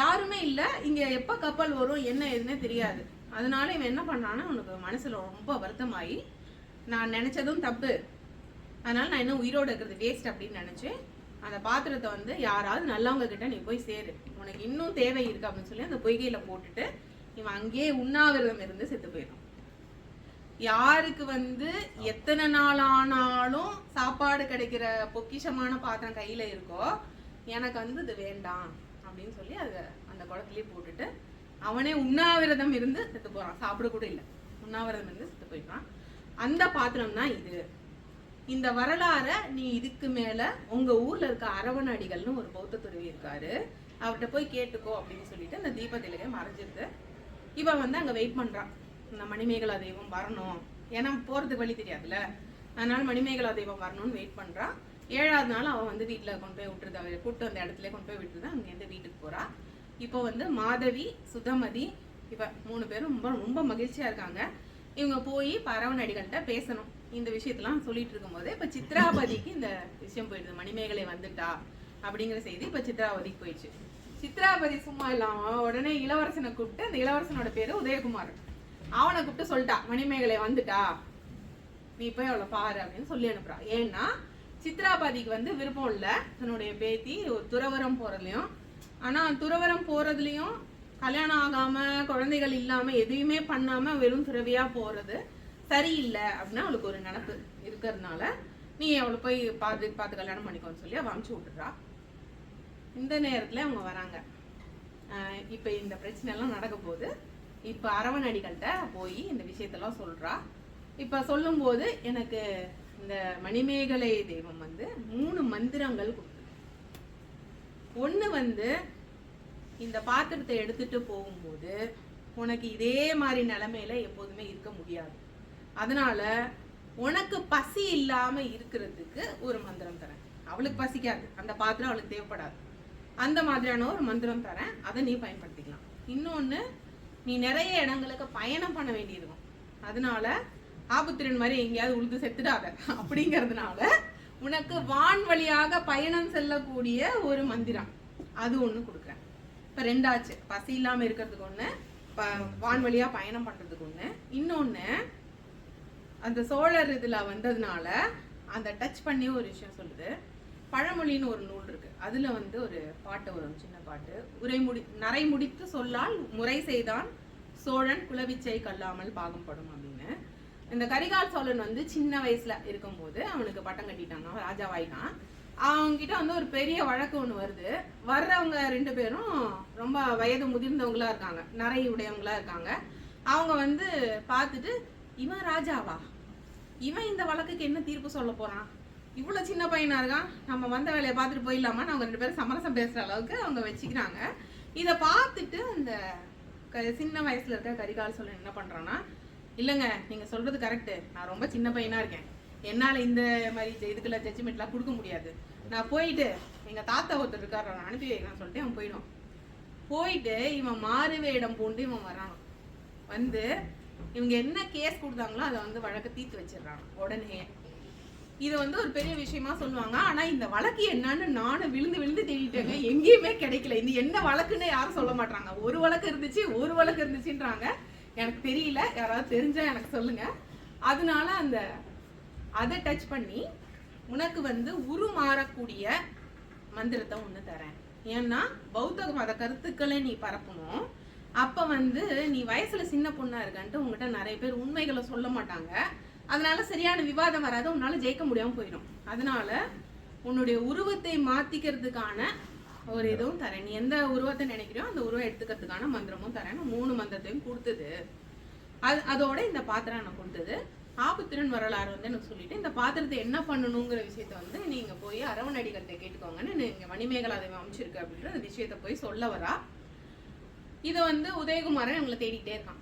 யாருமே இல்லை. இங்கே எப்போ கப்பல் வரும் என்ன ஏதுன்னே தெரியாது. அதனால இவன் என்ன பண்ணுறான்னா, அவனுக்கு மனசில் ரொம்ப வருத்தமாகி, நான் நினச்சதும் தப்பு, அதனால நான் என்ன உயிரோடு இருக்கிறது வேஸ்ட் அப்படின்னு நினச்சி அந்த பாத்திரத்தை வந்து யாராவது நல்லவங்க கிட்ட நீ போய் சேரு, உனக்கு இன்னும் தேவை இருக்கு அப்படின்னு சொல்லி அந்த பொய்கையில போட்டுட்டு இவன் அங்கேயே உண்ணாவிரதம் இருந்து செத்து போயிடும். யாருக்கு வந்து எத்தனை நாள் ஆனாலும் சாப்பாடு கிடைக்கிற பொக்கிஷமான பாத்திரம் கையில இருக்கோ, எனக்கு வந்து இது வேண்டாம் அப்படின்னு சொல்லி அதை அந்த குளத்துலயே போட்டுட்டு அவனே உண்ணாவிரதம் இருந்து செத்து போறான். சாப்பிட கூட இல்லை, உண்ணாவிரதம் இருந்து செத்து போயிட்டான். அந்த பாத்திரம் தான் இது. இந்த வரலாறை நீ இதுக்கு மேல உங்க ஊர்ல இருக்க அரவணடிகள்னு ஒரு பௌத்த துறவி இருக்காரு, அவர்கிட்ட போய் கேட்டுக்கோ அப்படின்னு சொல்லிட்டு அந்த தீபத்திலகை மறைஞ்சிருது. இவன் வந்து அங்க வெயிட் பண்றான், இந்த மணிமேகலா தெய்வம் வரணும், ஏன்னா போறதுக்கு வழி தெரியாதுல்ல, அதனால மணிமேகலா தெய்வம் வரணும்னு வெயிட் பண்றான். 7வது நாள் அவன் வந்து வீட்டுல கொண்டு போய் விட்டுருது, அவரை கூப்பிட்டு அந்த இடத்துல கொண்டு போய் விட்டுருது. அங்கேருந்து வீட்டுக்கு போறா. இப்போ வந்து மாதவி, சுதமதி இவ 3 பேரும் ரொம்ப ரொம்ப மகிழ்ச்சியா இருக்காங்க. இவங்க போய் அரவணடிகள்கிட்ட பேசணும். இந்த விஷயத்தெல்லாம் சொல்லிட்டு இருக்கும் போது இப்ப சித்ராபதிக்கு இந்த விஷயம் போயிடுது, மணிமேகலை வந்துட்டா அப்படிங்கிற செய்தி இப்ப சித்ராபதிக்கு போயிடுச்சு. சித்ராபதி சும்மா இல்லாம உடனே இளவரசனை கூப்பிட்டு, அந்த இளவரசனுடைய பேரு உதயகுமார், அவனை கூப்பிட்டு சொல்லிட்டா மணிமேகலை வந்துட்டா, நீ போய் அவளை பாரு அப்படின்னு சொல்லி அனுப்புறா. ஏன்னா சித்ராபதிக்கு வந்து விருப்பம் இல்லை தன்னுடைய பேத்தி ஒரு துறவரம் போறதுலயும். ஆனா துறவரம் போறதுலயும் கல்யாணம் ஆகாம குழந்தைகள் இல்லாம எதையுமே பண்ணாம வெறும் துறவியா போறது சரியில்லை அப்படின்னு அவளுக்கு ஒரு நினப்பு இருக்கிறதுனால நீ அவளை போய் பார்த்து கல்யாணம் பண்ணிக்கோன்னு சொல்லி அவ அமுச்சு விட்டுறா. இந்த நேரத்துல அவங்க வராங்க. இப்ப இந்த பிரச்சனை எல்லாம் நடக்க போது இப்ப அரவணடிகள்கிட்ட போய் இந்த விஷயத்தெல்லாம் சொல்றா. இப்ப சொல்லும் போது எனக்கு இந்த மணிமேகலை தெய்வம் வந்து 3 மந்திரங்கள் கொடுத்து, ஒண்ணு வந்து இந்த பாத்திரத்தை எடுத்துட்டு போகும்போது உனக்கு இதே மாதிரி நிலைமையில எப்போதுமே இருக்க முடியாது, அதனால உனக்கு பசி இல்லாம இருக்கிறதுக்கு ஒரு மந்திரம் தரேன். அவளுக்கு பசிக்காது, அந்த பாத்திரம் அவளுக்கு தேவைப்படாது, அந்த மாதிரியான ஒரு மந்திரம் தரேன், அதை நீ பயன்படுத்திக்கலாம். இன்னொன்னு, நீ நிறைய இடங்களுக்கு பயணம் பண்ண வேண்டியிருக்கும், அதனால ஆபுத்திரன் மாதிரி எங்கேயாவது உழுது செத்துடாத அப்படிங்கிறதுனால உனக்கு வான் வழியாக பயணம் செல்லக்கூடிய ஒரு மந்திரம் அது ஒண்ணு கொடுக்குறேன். இப்ப 2 ஆச்சு, பசி இல்லாம இருக்கிறதுக்கு ஒண்ணு, வான் வழியா பயணம் பண்றதுக்கு ஒண்ணு. இன்னொன்னு, அந்த சோழர் இதுல வந்ததுனால அந்த டச் பண்ணி ஒரு விஷயம் சொல்லுது. பழமொழின்னு ஒரு நூல் இருக்கு, அதுல வந்து ஒரு பாட்டு வரும், சின்ன பாட்டு, நரை முடித்து சொல்லால் முறை செய்தான் சோழன் குலவிச்சை கல்லாமல் பாகம்படும் அப்படின்னு. இந்த கரிகால் சோழன் வந்து சின்ன வயசுல இருக்கும்போது அவனுக்கு பட்டம் கட்டிட்டாங்க, ராஜாவாயிட்டான். அவங்க கிட்ட வந்து ஒரு பெரிய வழக்கு ஒண்ணு வருது. வர்றவங்க 2 பேரும் ரொம்ப வயது முதிர்ந்தவங்களா இருக்காங்க, நரை உடையவங்களா இருக்காங்க. அவங்க வந்து பார்த்துட்டு, இவன் ராஜாவா, இவன் இந்த வழக்குக்கு என்ன தீர்ப்பு சொல்ல போறான், இவ்வளவு சின்ன பையனா இருக்கான், நம்ம வந்த வேலையை பார்த்துட்டு போயிடலாமான்னு அவங்க 2 பேரும் சமரசம் பேசுற அளவுக்கு அவங்க வச்சுக்கிறாங்க. இதை பார்த்துட்டு அந்த சின்ன வயசுல இருக்க கரிகால் சோழன் என்ன பண்றான்னா, இல்லைங்க நீங்க சொல்றது கரெக்டு, நான் ரொம்ப சின்ன பையனா இருக்கேன், என்னால இந்த மாதிரி இதுக்குள்ள ஜட்ஜ்மெண்ட்லாம் கொடுக்க முடியாது, நான் போயிட்டு எங்க தாத்தா ஒருத்தர் இருக்காரு அவன் அனுப்பி வைக்கிறான்னு சொல்லிட்டு அவன் போயிடும். போயிட்டு இவன் மாறு வேடம் பூண்டு இவன் வரான். வந்து இவங்க என்ன கேஸ் கொடுத்தாங்களோ அதை வந்து வழக்கு தீர்த்து வச்சிடறான் உடனே. இது வந்து ஒரு பெரிய விஷயமா சொல்லுவாங்க. ஆனா இந்த வழக்கு என்னன்னு நானும் விழுந்து விழுந்து தேடிட்டேங்க, எங்கேயுமே கிடைக்கல. இது என்ன வழக்குன்னு யாரும் சொல்ல மாட்டாங்க. ஒரு வழக்கு இருந்துச்சுன்றாங்க, எனக்கு தெரியல, யாராவது தெரிஞ்சா எனக்கு சொல்லுங்க. அதனால அதை டச் பண்ணி உனக்கு வந்து உருமாறக்கூடிய மந்திரத்தை ஒண்ணு தரேன். ஏன்னா பௌத்த மத கருத்துக்களை நீ பரப்பணும். அப்ப வந்து நீ வயசுல சின்ன பொண்ணா இருக்கான்ட்டு உங்ககிட்ட நிறைய பேர் உண்மைகளை சொல்ல மாட்டாங்க, அதனால சரியான விவாதம் வராது, உன்னால ஜெயிக்க முடியாம போயிடும். அதனால உன்னுடைய உருவத்தை மாத்திக்கிறதுக்கான ஒரு இதுவும் தரேன், நீ எந்த உருவத்தை நினைக்கிறியோ அந்த உருவம் எடுத்துக்கிறதுக்கான மந்திரமும் தரேன். 3 மந்திரத்தையும் கொடுத்தது. அதோட இந்த பாத்திரம் எனக்கு கொடுத்தது. ஆபுத்திரன் வரலாறு வந்து எனக்கு சொல்லிட்டு இந்த பாத்திரத்தை என்ன பண்ணணுங்கிற விஷயத்த வந்து நீங்க போய் அரவணடிகள்கிட்ட கேட்டுக்கோங்கன்னு நீங்க மணிமேகலா தேவி அமைச்சிருக்கு அப்படின்ற அந்த விஷயத்த போய் சொல்ல வரா. இதை வந்து உதயகுமாரன் இவங்களை தேடிக்கிட்டே இருக்கான்.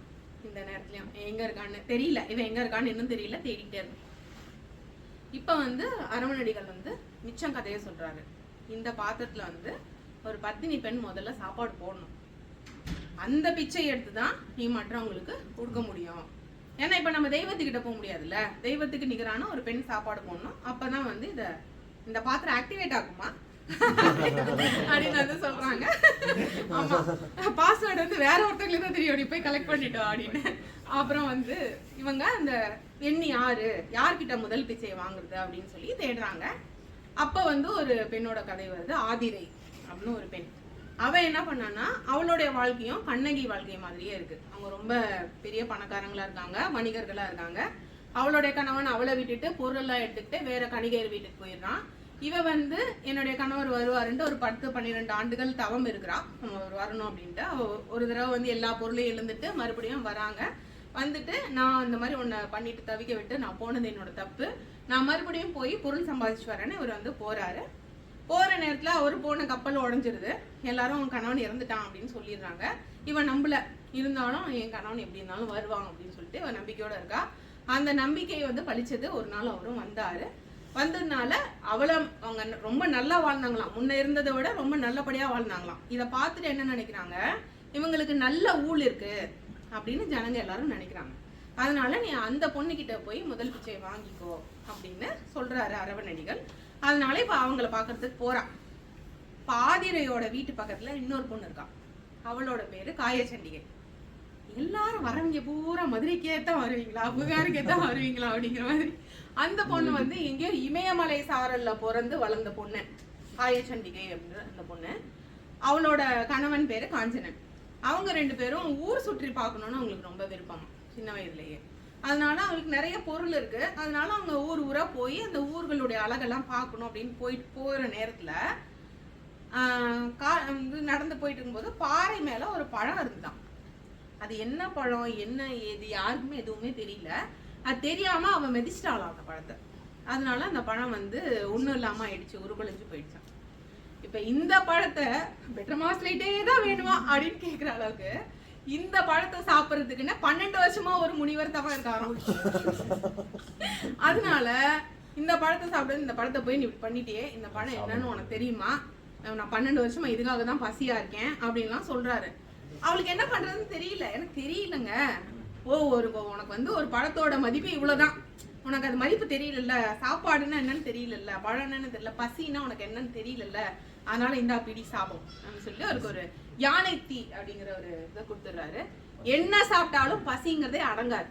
இந்த நேரத்துலயும் எங்க இருக்கான்னு தெரியல, இவன் எங்க இருக்கான்னு இன்னும் தெரியல, தேடிக்கிட்டே இருக்கான். இப்ப வந்து அரவணடிகள் வந்து மிச்சம் கதையை சொல்றாரு. இந்த பாத்திரத்துல வந்து ஒரு பத்தினி பெண் முதல்ல சாப்பாடு போடணும், அந்த பிச்சை எடுத்துதான் நீ மற்றவங்களுக்கு கொடுக்க முடியும். ஏன்னா இப்ப நம்ம தெய்வத்துக்கிட்ட போக முடியாதுல்ல, தெய்வத்துக்கு நிகரான ஒரு பெண் சாப்பாடு போடணும், அப்பதான் வந்து இந்த பாத்திரம் ஆக்டிவேட் ஆகுமா அப்படின்னு வந்து சொல்றாங்க. ஆமா, பாஸ்வேர்டு வந்து வேற ஒருத்தங்களுக்கு தான் தெரியும், நீ போய் கலெக்ட் பண்ணிட்டோம் அப்படின்னு. அப்புறம் வந்து இவங்க அந்த எண்ணி யார்கிட்ட முதல் பிச்சையை வாங்குறது அப்படின்னு சொல்லி தேடுறாங்க. அப்ப வந்து ஒரு பெண்ணோட கதை வருது, ஆதிரை அப்படின்னு ஒரு பெண். அவ என்ன பண்ணான்னா, அவளுடைய வாழ்க்கையும் கண்ணகி வாழ்க்கை மாதிரியே இருக்கு. அவங்க ரொம்ப பெரிய பணக்காரங்களா இருக்காங்க, வணிகர்களா இருக்காங்க. அவளுடைய கணவன் அவளை விட்டுட்டு பொருளெல்லாம் எடுத்துக்கிட்டு வேற கணிகையர் வீட்டுக்கு போயிடுறான். இவ வந்து என்னுடைய கணவர் வருவாருன்ட்டு ஒரு 10-12 ஆண்டுகள் தவம் இருக்கிறா, நம்ம வரணும் அப்படின்ட்டு. அவ ஒரு தடவை வந்து எல்லா பொருளையும் எழுந்துட்டு மறுபடியும் வராங்க. வந்துட்டு நான் இந்த மாதிரி ஒன்று பண்ணிட்டு தவிக்க விட்டு நான் போனது என்னோட தப்பு, நான் மறுபடியும் போய் பொருள் சம்பாதிச்சு வரேன்னு இவர் வந்து போறாரு. போற நேரத்துல அவர் போன கப்பல் உடஞ்சிருது. எல்லாரும் கணவன் இறந்துட்டான் அப்படின்னு சொல்லிடுறாங்க. இவன் நம்பல, இருந்தாலும் என் கணவன் எப்படி இருந்தாலும் வருவான் அப்படின்னு சொல்லிட்டு இவன் நம்பிக்கையோட இருக்கா. அந்த நம்பிக்கை வந்து பழிச்சது. ஒரு நாள் அவரும் வந்தாரு. வந்ததுனால அவங்க ரொம்ப நல்லா வாழ்ந்தாங்களாம், முன்ன இருந்ததை விட ரொம்ப நல்லபடியா வாழ்ந்தாங்களாம். இதை பார்த்துட்டு என்ன நினைக்கிறாங்க, இவங்களுக்கு நல்ல ஊழ் இருக்கு அப்படின்னு ஜனங்க எல்லாரும் நினைக்கிறாங்க. அதனால நீ அந்த பொண்ணுகிட்ட போய் முதல் பிச்சை வாங்கிக்கோ அப்படின்னு சொல்றாரு அரவணடிகள். அதனால இப்ப அவங்கள பாக்குறதுக்கு போறா. பாதிரையோட வீட்டு பக்கத்துல இன்னொரு பொண்ணு இருக்கா. அவளோட பேரு காயச்சண்டிகை. எல்லாரும் வரவங்க பூரா மதுரைக்கே தான் வருவீங்களா, புகாருக்கே தான் வருவீங்களா அப்படிங்கிற மாதிரி. அந்த பொண்ணு வந்து எங்கேயோ இமயமலை சாரல்ல பிறந்து வளர்ந்த பொண்ணு காயச்சண்டிகை அப்படின்ற அந்த பொண்ணு. அவளோட கணவன் பேரு காஞ்சனன். அவங்க 2 பேரும் ஊர் சுற்றி பார்க்கணும்னு அவங்களுக்கு ரொம்ப விருப்பம் சின்ன வயதுலயே. அதனால அவங்களுக்கு நிறைய பொருள் இருக்கு. அதனால அவங்க ஊரா போய் அந்த ஊர்களுடைய அழகெல்லாம் பார்க்கணும் அப்படின்னு போற நேரத்துல நடந்து போயிட்டு இருக்கும்போது பாறை மேல ஒரு பழம் இருந்துதான். அது என்ன பழம் என்ன ஏது யாருக்குமே எதுவுமே தெரியல. அது தெரியாம அவன் மிதிச்சிட்டாளாம் அந்த பழத்தை. அதனால அந்த பழம் வந்து ஒண்ணும் இல்லாம ஆயிடுச்சு, உருகுலைஞ்சு போயிடுச்சான். இப்ப இந்த பழத்தை பெட்டர் மாஸ்லேட்டே தான் வேணுமா அப்படின்னு கேக்குற அளவுக்கு இந்த பழத்தை சாப்பிட்றதுக்குன்னு 12 வருஷமா ஒரு முனிவர் தவம் இருக்காராம். அதனால இந்த பழத்தை சாப்பிடுறது, இந்த பழத்தை போய் நீ பண்ணிட்டே, இந்த பழம் என்னன்னு உனக்கு தெரியுமா, நான் 12 வருஷமா இதுக்காக தான் பசியா இருக்கேன் அப்படின்லாம் சொல்றாரு. அவளுக்கு என்ன பண்றதுன்னு தெரியல. எனக்கு தெரியலங்க, உனக்கு வந்து ஒரு பழத்தோட மதிப்பு இவ்வளவுதான், உனக்கு அது மதிப்பு தெரியல, சாப்பாடுன்னா என்னன்னு தெரியல, பழம் என்னன்னு தெரியல, பசின்னா உனக்கு என்னன்னு தெரியல, அதனால இந்த பிடி சாபம் அப்படின்னு சொல்லிட்டு அவருக்கு ஒரு யானை தீ அப்படிங்கிற ஒரு இதை கொடுத்துடுறாரு. என்ன சாப்பிட்டாலும் பசிங்கிறதே அடங்காது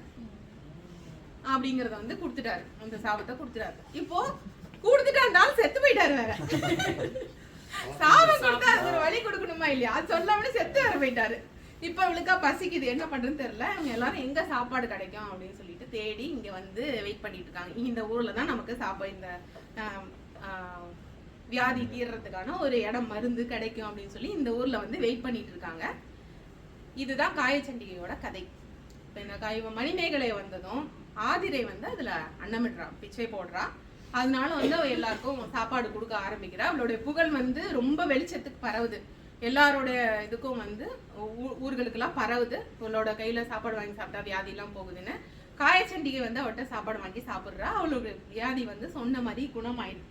அப்படிங்கறத வந்து கொடுத்துட்டாரு. அந்த சாபத்தை கொடுத்துட்டாரு. இப்போ கொடுத்துட்டு அந்த ஆள் செத்து போயிட்டாரு. வேற சாபம் கொடுத்தா அது ஒரு வழி கொடுக்கணுமா இல்லையா, அது சொல்லாம செத்து வேற போயிட்டாரு. இப்ப அவளுக்கா பசிக்குது, என்ன பண்றதுன்னு தெரியல. அவங்க எல்லாரும் எங்க சாப்பாடு கிடைக்கும் அப்படின்னு சொல்லிட்டு தேடி இங்க வந்து வெயிட் பண்ணிட்டு இருக்காங்க. இந்த ஊர்ல தான் நமக்கு சாப்பாடு, இந்த வியாதி தீர்றதுக்கான ஒரு இடம் மருந்து கிடைக்கும் அப்படின்னு சொல்லி இந்த ஊர்ல வந்து வெயிட் பண்ணிட்டு இருக்காங்க. இதுதான் காயச்சண்டிகையோட கதை. இப்ப இந்த மணிமேகலை வந்ததும் ஆதிரை வந்து அதுல அன்னமிடுறா, பிச்சை போடுறா. அதனால வந்து அவ எல்லாருக்கும் சாப்பாடு கொடுக்க ஆரம்பிக்கிறா. அவளுடைய புகழ் வந்து ரொம்ப வெளிச்சத்துக்கு பரவுது, எல்லாரோட இதுக்கும் வந்து ஊர்களுக்கெல்லாம் பரவுது. அவளோட கையில சாப்பாடு வாங்கி சாப்பிட்டா வியாதி எல்லாம் போகுதுன்னு. காயச்சண்டிகை வந்து அவள்கிட்ட சாப்பாடு வாங்கி சாப்பிடுறா. அவளோட வியாதி வந்து சொன்ன மாதிரி குணமாயிடுது.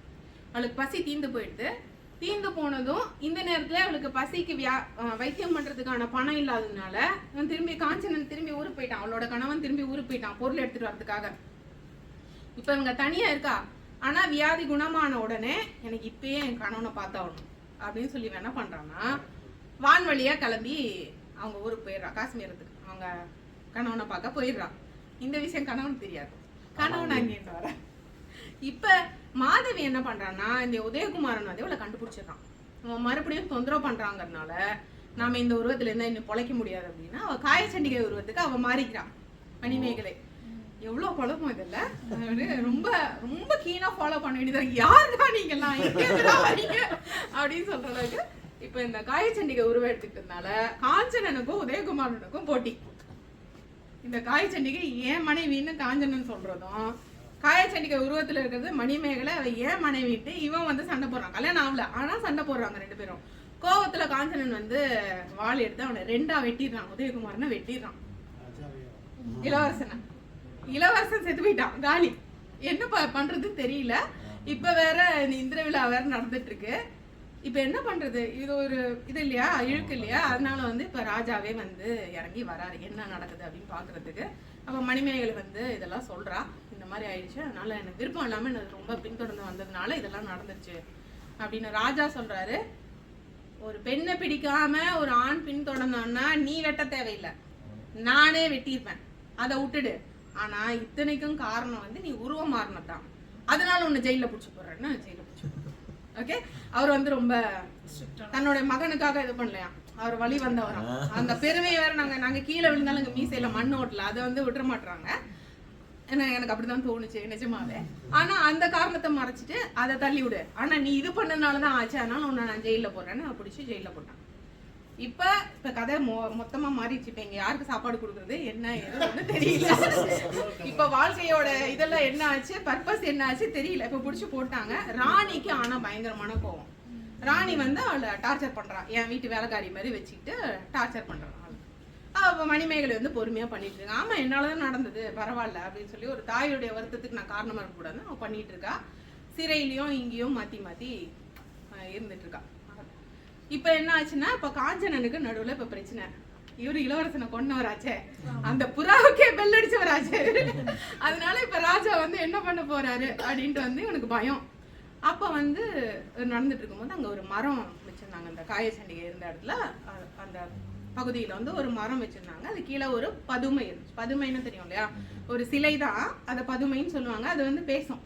அவளுக்கு பசி தீந்து போயிடுது. தீந்து போனதும் இந்த நேரத்துல அவளுக்கு பசிக்கு வைத்தியம் பண்றதுக்கான பணம் இல்லாததுனால காஞ்சனன் திரும்பி ஊருக்கு போயிட்டான். அவளோட கணவன் திரும்பி ஊருக்கு போயிட்டான் பொருள் எடுத்துட்டு வரதுக்காக. இப்ப இவங்க தனியா இருக்கா. ஆனா வியாதி குணமான உடனே எனக்கு இப்பயே என் கணவனை பார்த்தாகணும் அப்படின்னு சொல்லி என்ன பண்றான்னா, வான்வழியா கிளம்பி அவங்க ஊருக்கு போயிடுறா, காஷ்மீரத்துக்கு அவங்க கணவனை பார்க்க போயிடுறா. இந்த விஷயம் கணவனுக்கு தெரியாது. கணவன் அங்கேட்டு வர. இப்ப மாதவி என்ன பண்றான்னா, இந்த உதயகுமாரன் வந்து இவளை கண்டுபிடிச்சிடறான். அவன் மறுபடியும் தொந்தரவு பண்றாங்கறதுனால நாம இந்த உருவத்துல இருந்தா இன்னும் பொழைக்க முடியாது அப்படின்னா அவ காயச்சண்டிகை உருவத்துக்கு அவ மாறிக்கிறான் மணிமேகலை. எவ்வளவு குழப்பம் இதுல, ரொம்ப ரொம்ப கீனா ஃபாலோ பண்ண வேண்டியது. யாருதான் நீங்க எல்லாம் அப்படின்னு சொல்ற அளவுக்கு இப்ப இந்த காயச்சண்டிகை உருவம் எடுத்துக்கிட்டதுனால காஞ்சனனுக்கும் உதயகுமாரனுக்கும் போட்டி. இந்த காயச்சண்டிகை ஏன் மனைவின்னு காஞ்சனன் சொல்றதும், காயச்சண்டிகை உருவத்துல இருக்கிறது மணிமேகலை அவ ஏன் மனைவிட்டு இவன் வந்து சண்டை போடுறான். கல்யாணம் ஆகல ஆனா சண்டை போடுறாங்க 2 பேரும். கோவத்துல காஞ்சனன் வந்து வாள் எடுத்து அவனை 2ஆ வெட்டிடுறான். உதயகுமாரனை வெட்டிடுறான். இளவரசன் செத்து போயிட்டான், காலி. என்ன பண்றது தெரியல. இப்ப வேற இந்திர விழா வேற நடந்துட்டு இருக்கு. இப்ப என்ன பண்றது, இது ஒரு இது இல்லையா, இழுக்கு இல்லையா. அதனால வந்து இப்ப ராஜாவே வந்து இறங்கி வராரு என்ன நடக்குது அப்படின்னு பாக்குறதுக்கு. அப்ப மணிமேகலை வந்து இதெல்லாம் சொல்றா, இந்த மாதிரி ஆயிடுச்சு, அதனால எனக்கு விருப்பம் இல்லாம எனக்கு ரொம்ப பின்தொடர்ந்து வந்ததுனால இதெல்லாம் நடந்துருச்சு அப்படின்னு ராஜா சொல்றாரு. ஒரு பெண்ணை பிடிக்காம ஒரு ஆண் பின்தொடர்ந்தான்னா நீ வெட்ட தேவையில்லை, நானே வெட்டியிருப்பேன், அதை விட்டுடு. ஆனா இத்தனைக்கும் காரணம் வந்து நீ உருவம் மாறினதான், அதனால உன்னை ஜெயில பிடிச்சி போடுறேன்னு ஜெயில பிடிச்சி. ஓகே, அவர் வந்து ரொம்ப தன்னோட மகனுக்காக இது பண்ணலையா, அவர் வழி வந்தவரா. அந்த பெருமையை வேற நாங்க கீழே விழுந்தாலும் எங்க மீசையில மண் ஓட்டல, அதை வந்து விட்டுற மாட்டாங்க. எனக்கு அப்படிதான் தோணுச்சு நிஜமாவே. ஆனா அந்த காரணத்தை மறைச்சிட்டு அதை தள்ளி விடு, ஆனா நீ இது பண்ணதுனாலதான் ஆச்சு, அதனால உன்னை நான் ஜெயில போடுறேன்னு பிடிச்சி ஜெயில போட்டான். இப்ப கதை மொத்தமா மாறிடுச்சு. இப்ப இங்க யாருக்கு சாப்பாடு கொடுக்குறது என்ன எதுன்னு தெரியல. இப்ப வாழ்க்கையோட இதெல்லாம் என்ன ஆச்சு, பர்பஸ் என்ன ஆச்சு தெரியல. இப்ப புடிச்சு போட்டாங்க. ராணிக்கு ஆனா பயங்கரமான கோவம். ராணி வந்து அவளை டார்ச்சர் பண்றான், என் வீட்டு வேலைக்காரி மாதிரி வச்சுக்கிட்டு டார்ச்சர் பண்றான். அவ மணிமேகலை வந்து பொறுமையா பண்ணிட்டு இருக்கா. ஆமா என்னாலதான் நடந்தது, பரவாயில்ல அப்படின்னு சொல்லி ஒரு தாயுடைய வருத்தத்துக்கு நான் காரணமா இருக்கக்கூடாதுன்னு அவ பண்ணிட்டு இருக்கா. சிறையிலயும் இங்கேயும் மாத்தி மாத்தி இருந்துட்டு இருக்கா. இப்ப என்ன ஆச்சுன்னா, இப்ப காஞ்சனனுக்கு நடுவுல இப்ப பிரச்சனை. இவரு இளவரசனை கொண்டவராச்சே, அந்த புறாவுக்கே பெல் அடிச்சவராச்சே. அதனால இப்ப ராஜா வந்து என்ன பண்ண போறாரு அப்படின்ட்டு வந்து இவனுக்கு பயம். அப்ப வந்து நடந்துட்டு இருக்கும்போது அங்க ஒரு மரம் வச்சிருந்தாங்க. அந்த காயச்சண்டிகை இருந்த இடத்துல அந்த பகுதியில வந்து ஒரு மரம் வச்சிருந்தாங்க. அது கீழே ஒரு பதுமை இருந்துச்சு. பதுமைன்னு தெரியும் இல்லையா, ஒரு சிலை தான், அதை பதுமைன்னு சொல்லுவாங்க. அது வந்து பேசும்.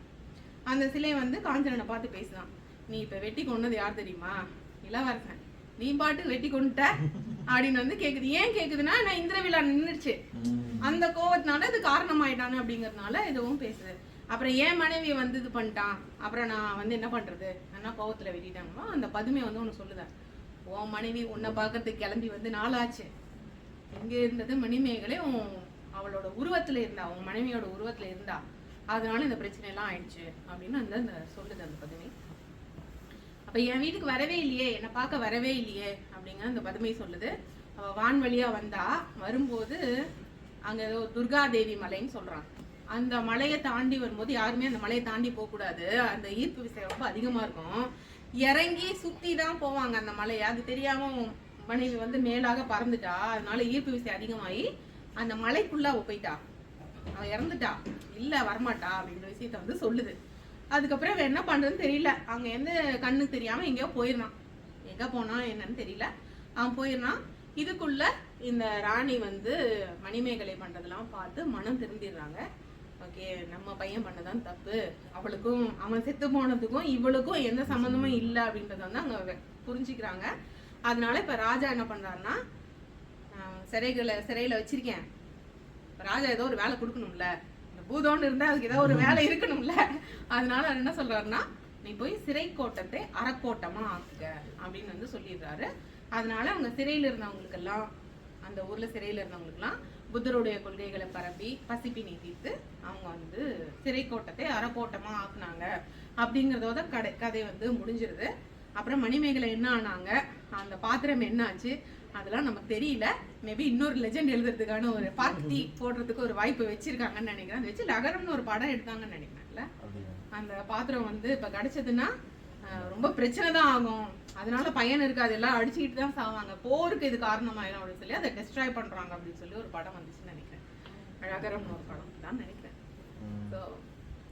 அந்த சிலை வந்து காஞ்சனனை பார்த்து பேசுதான். நீ இப்ப வெட்டி கொண்டது யார் தெரியுமா? இளவரசன். நீ பாட்டு வெட்டி கொண்டுட்ட அப்படின்னு வந்து கேக்குது. ஏன் கேக்குதுன்னா, நான் இந்திர விழா நின்றுச்சு, அந்த கோவத்தினால இது காரணமாயிட்டானு அப்படிங்கறதுனால இதுவும் பேசுது. அப்புறம் என் மனைவி வந்து இது பண்ணிட்டான், அப்புறம் நான் வந்து என்ன பண்றது, என்ன கோவத்துல வெட்டிட்டாங்களோ அந்த பதுமை வந்து ஒண்ணு சொல்லுதேன். உன் மனைவி உன்னை பார்க்கறதுக்கு கிளம்பி வந்து நாளாச்சு. எங்க இருந்தது மணிமேகலை அவளோட உருவத்துல இருந்தா, உன் மனைவியோட உருவத்துல இருந்தா, அதனால இந்த பிரச்சனை எல்லாம் ஆயிடுச்சு அப்படின்னு அந்த சொல்லுது அந்த பதுமை. அப்ப என் வீட்டுக்கு வரவே இல்லையே, என்னை பார்க்க வரவே இல்லையே அப்படிங்க அந்த பதுமை சொல்லுது. அவ வான்வழியா வந்தா, வரும்போது அங்க ஏதோ துர்காதேவி மலைன்னு சொல்றாங்க. அந்த மலையை தாண்டி வரும்போது யாருமே அந்த மலையை தாண்டி போக கூடாது, அந்த ஈர்ப்பு விசை ரொம்ப அதிகமா இருக்கும். இறங்கி சுத்தி தான் போவாங்க அந்த மலையை. அது தெரியாம மனைவி வந்து மேலாக பறந்துட்டா, அதனால ஈர்ப்பு விசை அதிகமாகி அந்த மலைக்குள்ள அவ போயிட்டா, அவ இறந்துட்டா, இல்ல வரமாட்டா அப்படின்ற விஷயத்த வந்து சொல்லுது. அதுக்கப்புறம் அவன் என்ன பண்றதுன்னு தெரியல. அங்க இருந்து கண்ணுக்கு தெரியாம எங்கேயோ போயிருந்தான். எங்க போனா என்னன்னு தெரியல, அவன் போயிருந்தான். இதுக்குள்ள இந்த ராணி வந்து மணிமேகலை பண்றதெல்லாம் பார்த்து மனம் திருந்திடுறாங்க. ஓகே, நம்ம பையன் பண்ணதான் தப்பு, அவளுக்கும் அவன் செத்து போனதுக்கும் இவளுக்கும் எந்த சம்மந்தமும் இல்லை அப்படின்றத வந்து அங்க புரிஞ்சுக்கிறாங்க. அதனால இப்ப ராஜா என்ன பண்றாருன்னா, சிறையில வச்சிருக்கேன், ராஜா ஏதோ ஒரு வேலை கொடுக்கணும்ல, பூதோன்னு இருந்தா அதுக்கு ஏதாவது ஒரு வேலை இருக்கணும்ல. அதனால என்ன சொல்றாருன்னா, நீ போய் சிறை கோட்டத்தை அறக்கோட்டமா ஆக்குக அப்படின்னு வந்து சொல்லிடுறாரு. அதனால அவங்க சிறையில இருந்தவங்களுக்கு எல்லாம், அந்த ஊர்ல சிறையில இருந்தவங்களுக்கு எல்லாம் புத்தருடைய கொள்கைகளை பரப்பி பசிப்பினி தீர்த்து அவங்க வந்து சிறை கோட்டத்தை அறக்கோட்டமா ஆக்குனாங்க அப்படிங்கறதோட கதை வந்து முடிஞ்சிருது. அப்புறம் மணிமேகலை என்ன ஆனாங்க, அந்த பாத்திரம் என்ன ஆச்சு அதெல்லாம் நமக்கு தெரியல. மேபி இன்னொரு லெஜெண்ட் எழுதுறதுக்கான ஒரு பார்ட்டி போடுறதுக்கு ஒரு வாய்ப்பு வச்சிருக்காங்கன்னு நினைக்கிறேன். அதை வச்சு லகரம்னு ஒரு படம் எடுத்தாங்கன்னு நினைக்கிறேன்ல. அந்த பாத்திரம் வந்து இப்ப கிடைச்சதுன்னா ரொம்ப பிரச்சனை தான் ஆகும், அதனால பையன் இருக்காது, எல்லாம் அடிச்சுக்கிட்டு தான் சாவாங்க, போருக்கு இது காரணமாயிடும் அப்படின்னு சொல்லி அதை டெஸ்ட்ராய் பண்றாங்க அப்படின்னு சொல்லி ஒரு படம் வந்துச்சுன்னு நினைக்கிறேன். அழகரம்னு ஒரு படம் தான் நினைக்கிறேன். ஸோ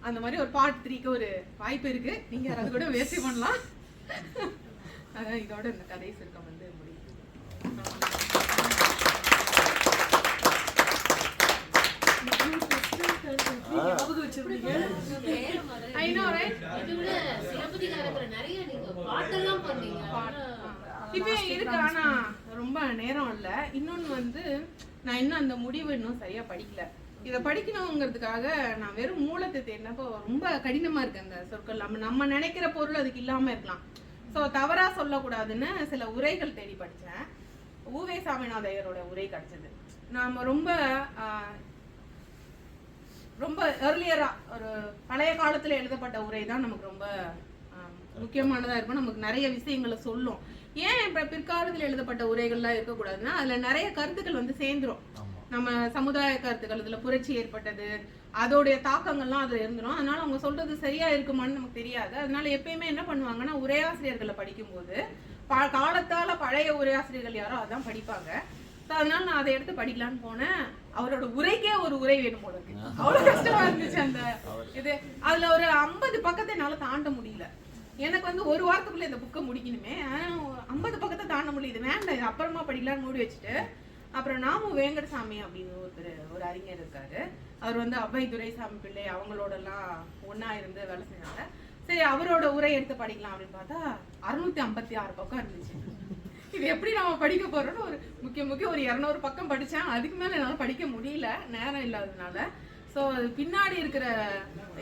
அந்த மாதிரி ஒரு பார்ட் 3க்கு ஒரு வாய்ப்பு இருக்கு, நீங்க அதை கூட முயற்சி பண்ணலாம். அதான் இதோட இந்த கதை சுருக்கம் வந்து முடியுது. ஆனா ரொம்ப நேரம் இல்ல. இன்னொன்னு வந்து நான் இன்னும் அந்த முடிவு இன்னும் சரியா படிக்கல. இதை படிக்கணுங்கிறதுக்காக நான் வெறும் மூலத்தை தேடினப்போ ரொம்ப கடினமா இருக்கு அந்த சொற்கள். நம்ம நினைக்கிற பொருள் அதுக்கு இல்லாம இருக்கலாம். ஸோ தவறா சொல்லக்கூடாதுன்னு சில உரைகள் தேடி படித்தேன். ஊவே சாமிநாதையரோட உரை கிடைச்சது. நாம ரொம்ப ரொம்ப ஏர்லியரா ஒரு பழைய காலத்துல எழுதப்பட்ட உரை தான் நமக்கு ரொம்ப முக்கியமானதா இருக்கும், நமக்கு நிறைய விஷயங்களை சொல்லும். ஏன் இப்ப பிற்காலத்தில் எழுதப்பட்ட உரைகள்லாம் இருக்கக்கூடாதுன்னா, அதுல நிறைய கருத்துக்கள் வந்து சேர்ந்துரும். நம்ம சமுதாய கருத்துக்கள், இதுல புரட்சி ஏற்பட்டது, அதோடைய தாக்கங்கள்லாம் அதுல இருந்துடும். அதனால அவங்க சொல்றது சரியா இருக்குமான்னு நமக்கு தெரியாது. அதனால எப்பயுமே என்ன பண்ணுவாங்கன்னா, உரையாசிரியர்களை படிக்கும்போது காலத்தால பழைய உரையாசிரியர்கள் யாரோ அதான் படிப்பாங்க. அதனால நான் அதை எடுத்து படிக்கலான்னு போனேன். அவரோட உரைக்கே ஒரு உரை வேணும் போல இருக்கு, அவ்வளவு கஷ்டமா இருந்துச்சு அந்த இது. அதுல ஒரு 50 பக்கத்தை என்னால தாண்ட முடியல. எனக்கு வந்து ஒரு வாரத்துக்குள்ள இந்த புக்கை முடிக்கணுமே, 50 பக்கத்தை தாண்ட முடியுது, வேண்டாம் இது அப்புறமா படிக்கலான்னு மூடி வச்சுட்டு, அப்புறம் நாமு வேங்கடசாமி அப்படின்னு ஒரு அறிஞர் இருக்காரு. அவர் வந்து அவ்வை துரைசாமி பிள்ளை அவங்களோட எல்லாம் ஒன்னா இருந்து வேலை செஞ்சாங்க. சரி அவரோட உரை எடுத்து படிக்கலாம் அப்படின்னு பார்த்தா 656 பக்கம் இருந்துச்சு. இது எப்படி நம்ம படிக்க போறோம்னு ஒரு முக்கிய ஒரு 200 பக்கம் படிச்சேன். அதுக்கு மேல என்னால படிக்க முடியல, நேரம் இல்லாததுனால. ஸோ பின்னாடி இருக்கிற